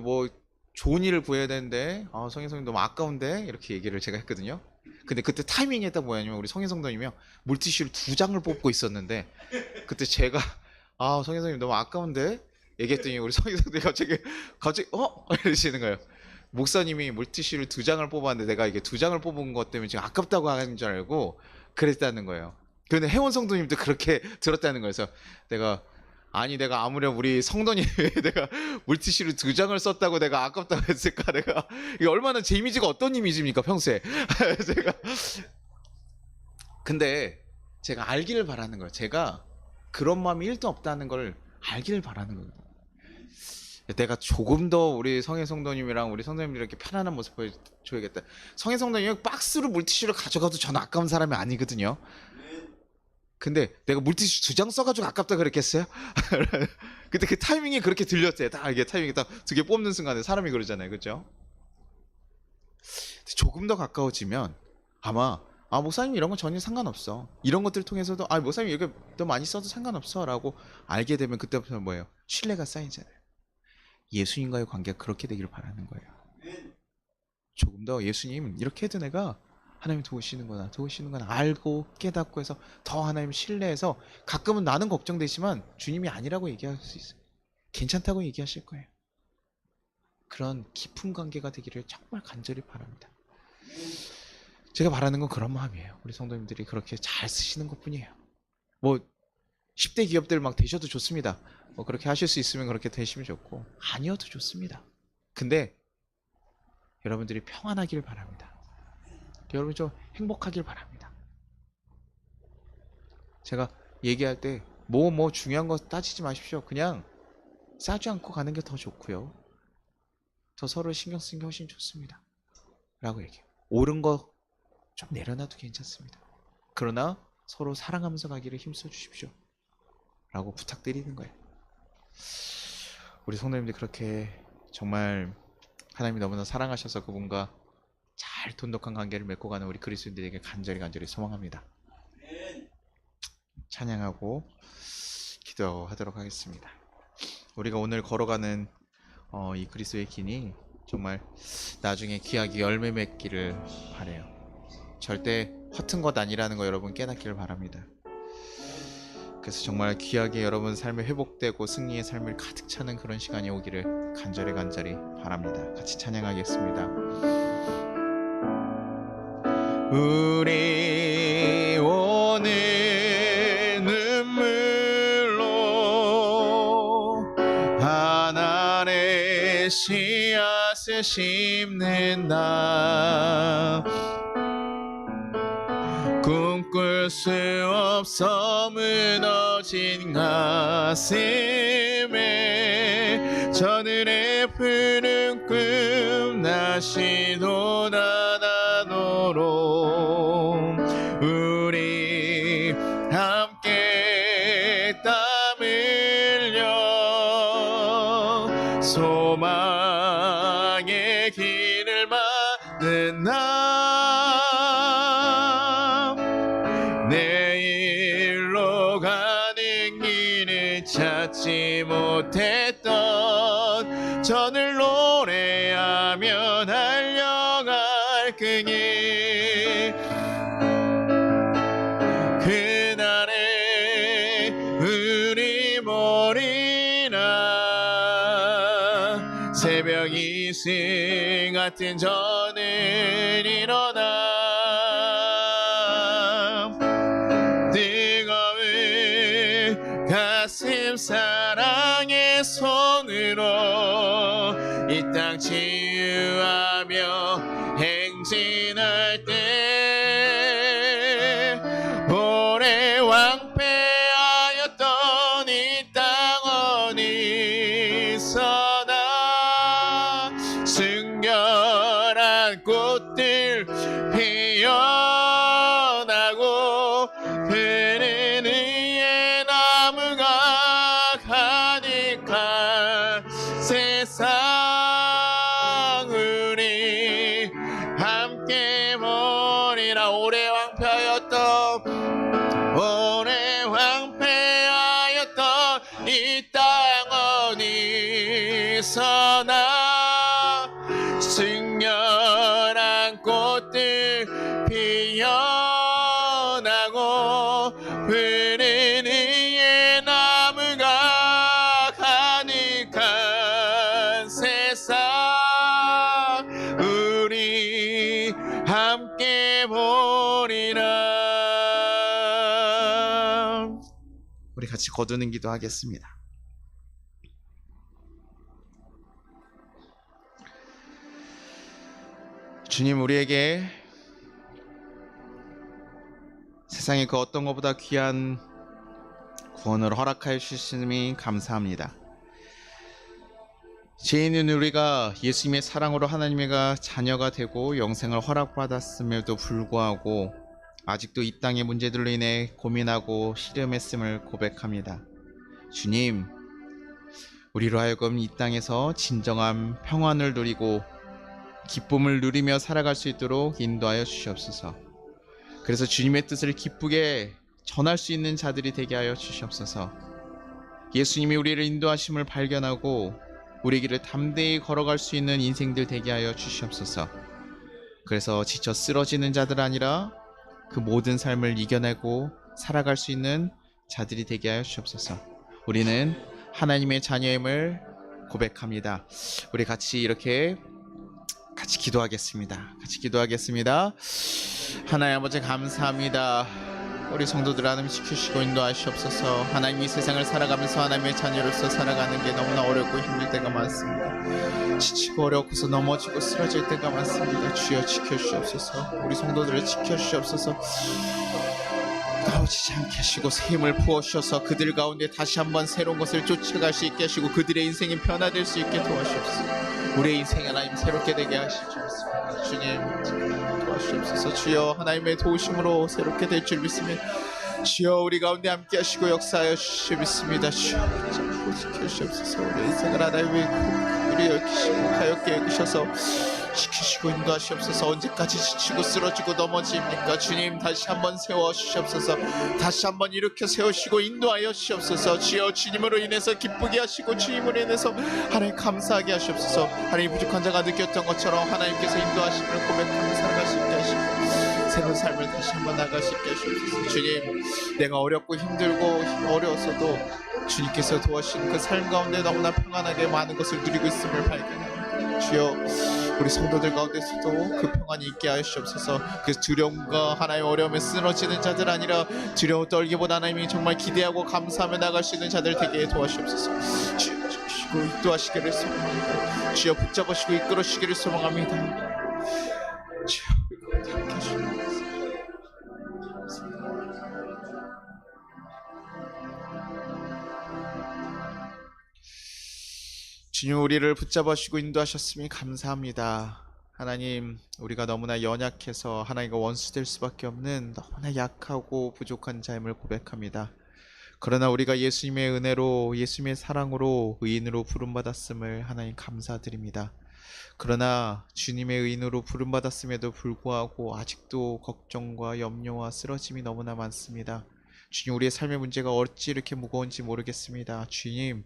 뭐 좋은 일을 구해야 되는데 성인성님 너무 아까운데 이렇게 얘기를 제가 했거든요. 근데 그때 타이밍이 딱 뭐냐면 우리 성인성도님이요 물티슈를 2장을 뽑고 있었는데 그때 제가 성인성님 너무 아까운데 얘기했더니 우리 성인성도님이 갑자기 이러시는 거예요. 목사님이 물티슈를 2장을 뽑았는데 내가 이게 2장을 뽑은 것 때문에 지금 아깝다고 하는 줄 알고 그랬다는 거예요. 근데 혜원 성도님도 그렇게 들었다는 거예요. 그래서 내가 아무렴 우리 성도님이 내가 물티슈를 2장을 썼다고 내가 아깝다고 했을까? 내가 이게 얼마나 제 이미지가 어떤 이미지입니까 평소에? 제가 근데 제가 알기를 바라는 거예요. 제가 그런 마음이 1도 없다는 걸 알기를 바라는 거예요. 내가 조금 더 우리 성인 성도님이랑 우리 성도님들에게 편안한 모습 보여줘야겠다. 성인 성도님이 박스로 물티슈를 가져가도 저는 아까운 사람이 아니거든요. 근데 내가 물티슈 2장 써가지고 아깝다 그랬겠어요? 근데 그 타이밍이 그렇게 들렸대요. 딱 이게 타이밍이 딱 2개 뽑는 순간에 사람이 그러잖아요, 그렇죠? 조금 더 가까워지면 아마 목사님 이런 건 전혀 상관없어. 이런 것들 통해서도 목사님 이렇게 더 많이 써도 상관없어라고 알게 되면 그때부터 뭐예요? 신뢰가 쌓이잖아요. 예수님과의 관계가 그렇게 되기를 바라는 거예요. 조금 더 예수님 이렇게 해도 내가 하나님 도우시는구나 알고 깨닫고 해서 더 하나님 신뢰해서 가끔은 나는 걱정되지만 주님이 아니라고 얘기할 수 있어요. 괜찮다고 얘기하실 거예요. 그런 깊은 관계가 되기를 정말 간절히 바랍니다. 제가 바라는 건 그런 마음이에요. 우리 성도님들이 그렇게 잘 쓰시는 것 뿐이에요. 뭐 10대 기업들 막 되셔도 좋습니다. 뭐 그렇게 하실 수 있으면 그렇게 되시면 좋고 아니어도 좋습니다. 근데 여러분들이 평안하길 바랍니다. 여러분 좀 행복하길 바랍니다. 제가 얘기할 때 뭐 중요한 거 따지지 마십시오. 그냥 싸지 않고 가는 게 더 좋고요. 더 서로 신경 쓰는 게 훨씬 좋습니다. 라고 얘기해요. 옳은 거 좀 내려놔도 괜찮습니다. 그러나 서로 사랑하면서 가기를 힘써 주십시오. 라고 부탁드리는 거예요. 우리 성도님들 그렇게 정말 하나님이 너무나 사랑하셔서 그분과 잘 돈독한 관계를 맺고 가는 우리 그리스도인들에게 간절히 소망합니다. 찬양하고 기도하도록 하겠습니다. 우리가 오늘 걸어가는 이 그리스도의 길이 정말 나중에 귀하게 열매 맺기를 바라요. 절대 허튼 것 아니라는 거 여러분 깨닫기를 바랍니다. 그래서 정말 귀하게 여러분 삶이 회복되고 승리의 삶을 가득 차는 그런 시간이 오기를 간절히 바랍니다. 같이 찬양하겠습니다. 우리 오늘 눈물로 하나님의 씨앗을 심는다. 꿈꿀 수 없어 무너진 가슴에 저늘의 푸른 꿈 다시 돋아나도록 우리 함께 땀 흘려 소망의 길을 만든다. 내일로 가는 길을 찾지 못했던 저늘 노래하며 달려갈 그 길 그날에 우리 모리라 새벽 이슬 같은 저늘 일어나 가슴 사랑의 손으로 이 땅 치유하며 행진할 때 오래 왕패하였던 이 땅 어디서나 순결한 꽃들 피어나고 흐르는 세상 우리 함께 보리라. 오래 왕패하였던 이 땅 어디 승렬한 꽃들 피어나고 푸른 위에 나무가 가득한 세상 우리 함께 보리라. 우리 같이 거두는 기도하겠습니다. 주님, 우리에게 세상의 그 어떤 것보다 귀한 구원을 허락하여 주시니 감사합니다. 죄인은 우리가 예수님의 사랑으로 하나님의 자녀가 되고 영생을 허락받았음에도 불구하고 아직도 이 땅의 문제들로 인해 고민하고 씨름했음을 고백합니다. 주님, 우리로 하여금 이 땅에서 진정한 평안을 누리고 기쁨을 누리며 살아갈 수 있도록 인도하여 주시옵소서. 그래서 주님의 뜻을 기쁘게 전할 수 있는 자들이 되게 하여 주시옵소서. 예수님이 우리를 인도하심을 발견하고 우리 길을 담대히 걸어갈 수 있는 인생들 되게 하여 주시옵소서. 그래서 지쳐 쓰러지는 자들 아니라 그 모든 삶을 이겨내고 살아갈 수 있는 자들이 되게 하여 주시옵소서. 우리는 하나님의 자녀임을 고백합니다. 우리 같이 이렇게 같이 기도하겠습니다. 같이 기도하겠습니다. 하나님 아버지 감사합니다. 우리 성도들 하나님 지키시고 인도하시옵소서. 하나님 이 세상을 살아가면서 하나님의 자녀로서 살아가는 게 너무나 어렵고 힘들 때가 많습니다. 지치고 어렵고서 넘어지고 쓰러질 때가 많습니다. 주여 지켜주시옵소서. 우리 성도들을 지켜주시옵소서. 나오지 않게 하시고 새 힘을 부어주셔서 그들 가운데 다시 한번 새로운 것을 쫓아갈 수 있게 하시고 그들의 인생이 변화될 수 있게 도와주옵소서. 우리의 인생이 하나님 새롭게 되게 하실 줄 믿습니다. 주님 도와주옵소서. 주여 하나님의 도우심으로 새롭게 될 줄 믿으며 주여 우리 가운데 함께 하시고 역사하여 주실 믿습니다. 주여 지켜주시옵소서. 우리의 인생을 하나님의 우리 여기시고 가볍게 여기셔서 지키시고 인도하시옵소서. 언제까지 지치고 쓰러지고 넘어집니까? 주님 다시 한번 세워주시옵소서. 다시 한번 일으켜 세우시고 인도하여 주시옵소서. 주여 주님으로 인해서 기쁘게 하시고 주님으로 인해서 하나님 감사하게 하시옵소서. 하나님 부족한 자가 느꼈던 것처럼 하나님께서 인도하심을 고백하며 살아갈 수 있게 하시고 새로운 삶을 다시 한번 나갈 수 있게 하시옵소서. 주님 내가 어렵고 힘들고 어려웠어도 주님께서 도와주신 그 삶 가운데 너무나 평안하게 많은 것을 누리고 있음을 발견합니다. 주여 우리 성도들 가운데서도 그 평안이 있게 하시옵소서. 그 두려움과 하나님의 어려움에 쓰러지는 자들 아니라 두려워 떨기보다 하나님이 정말 기대하고 감사하며 나갈 수 있는 자들 되게 도와주옵소서. 주여 주시고 인도하시기를 소망합니다. 주여 붙잡으시고 이끌어주시기를 소망합니다. 주여 우리 함께 하시옵소서. 주님 우리를 붙잡아주시고 인도하셨으니 감사합니다. 하나님 우리가 너무나 연약해서 하나님과 원수될 수밖에 없는 너무나 약하고 부족한 자임을 고백합니다. 그러나 우리가 예수님의 은혜로 예수님의 사랑으로 의인으로 부름받았음을 하나님 감사드립니다. 그러나 주님의 의인으로 부름받았음에도 불구하고 아직도 걱정과 염려와 쓰러짐이 너무나 많습니다. 주님 우리의 삶의 문제가 어찌 이렇게 무거운지 모르겠습니다. 주님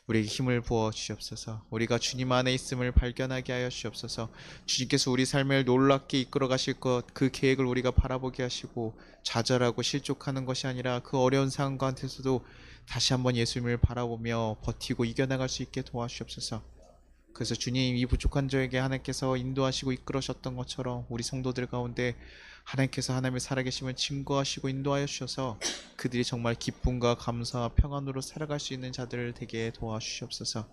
우리에게 힘을 부어 주시옵소서. 우리가 주님 안에 있음을 발견하게 하여 주시옵소서. 주님께서 우리 삶을 놀랍게 이끌어 가실 것 그 계획을 우리가 바라보게 하시고 좌절하고 실족하는 것이 아니라 그 어려운 상황 가운데서도 다시 한번 예수님을 바라보며 버티고 이겨나갈 수 있게 도와주시옵소서. 그래서 주님 이 부족한 저에게 하나님께서 인도하시고 이끌으셨던 것처럼 우리 성도들 가운데 하나님께서 하나님의 살아계심을 증거하시고 인도하여 주셔서 그들이 정말 기쁨과 감사와 평안으로 살아갈 수 있는 자들을 되게 도와주시옵소서.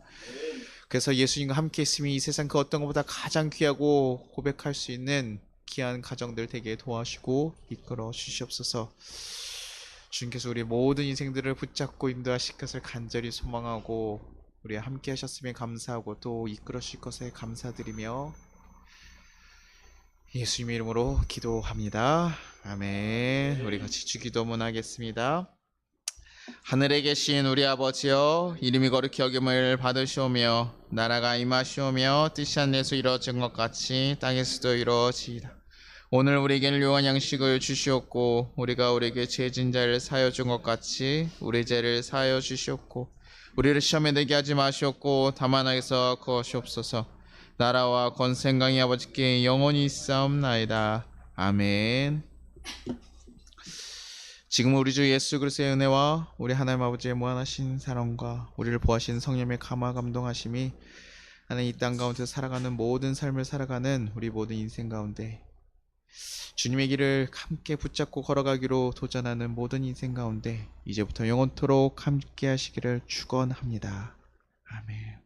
그래서 예수님과 함께 있음이 이 세상 그 어떤 것보다 가장 귀하고 고백할 수 있는 귀한 가정들 되게 도와주시고 이끌어 주시옵소서. 주님께서 우리 모든 인생들을 붙잡고 인도하실 것을 간절히 소망하고 우리 함께 하셨음에 감사하고 또 이끌어 주실 것에 감사드리며 예수님의 이름으로 기도합니다. 아멘. 우리 같이 주기도문 하겠습니다. 하늘에 계신 우리 아버지여, 이름이 거룩히 여김을 받으시오며 나라가 임하시오며 뜻이 하늘에서 이루어진 것 같이 땅에서도 이루어지이다. 오늘 우리에게 일용할 양식을 주시옵고 우리가 우리에게 죄진 자를 사하여 준 것 같이 우리 죄를 사하여 주시옵고 우리를 시험에 들게 하지 마시옵고 다만 악에서 구하시옵소서. 나라와 권세강이 아버지께 영원히 있사옵나이다. 아멘. 지금 우리 주 예수 그리스도의 은혜와 우리 하나님 아버지의 무한하신 사랑과 우리를 보하신 성령의 감화 감동하심이 나는 이 땅 가운데 살아가는 모든 삶을 살아가는 우리 모든 인생 가운데 주님의 길을 함께 붙잡고 걸어가기로 도전하는 모든 인생 가운데 이제부터 영원토록 함께 하시기를 축원합니다. 아멘.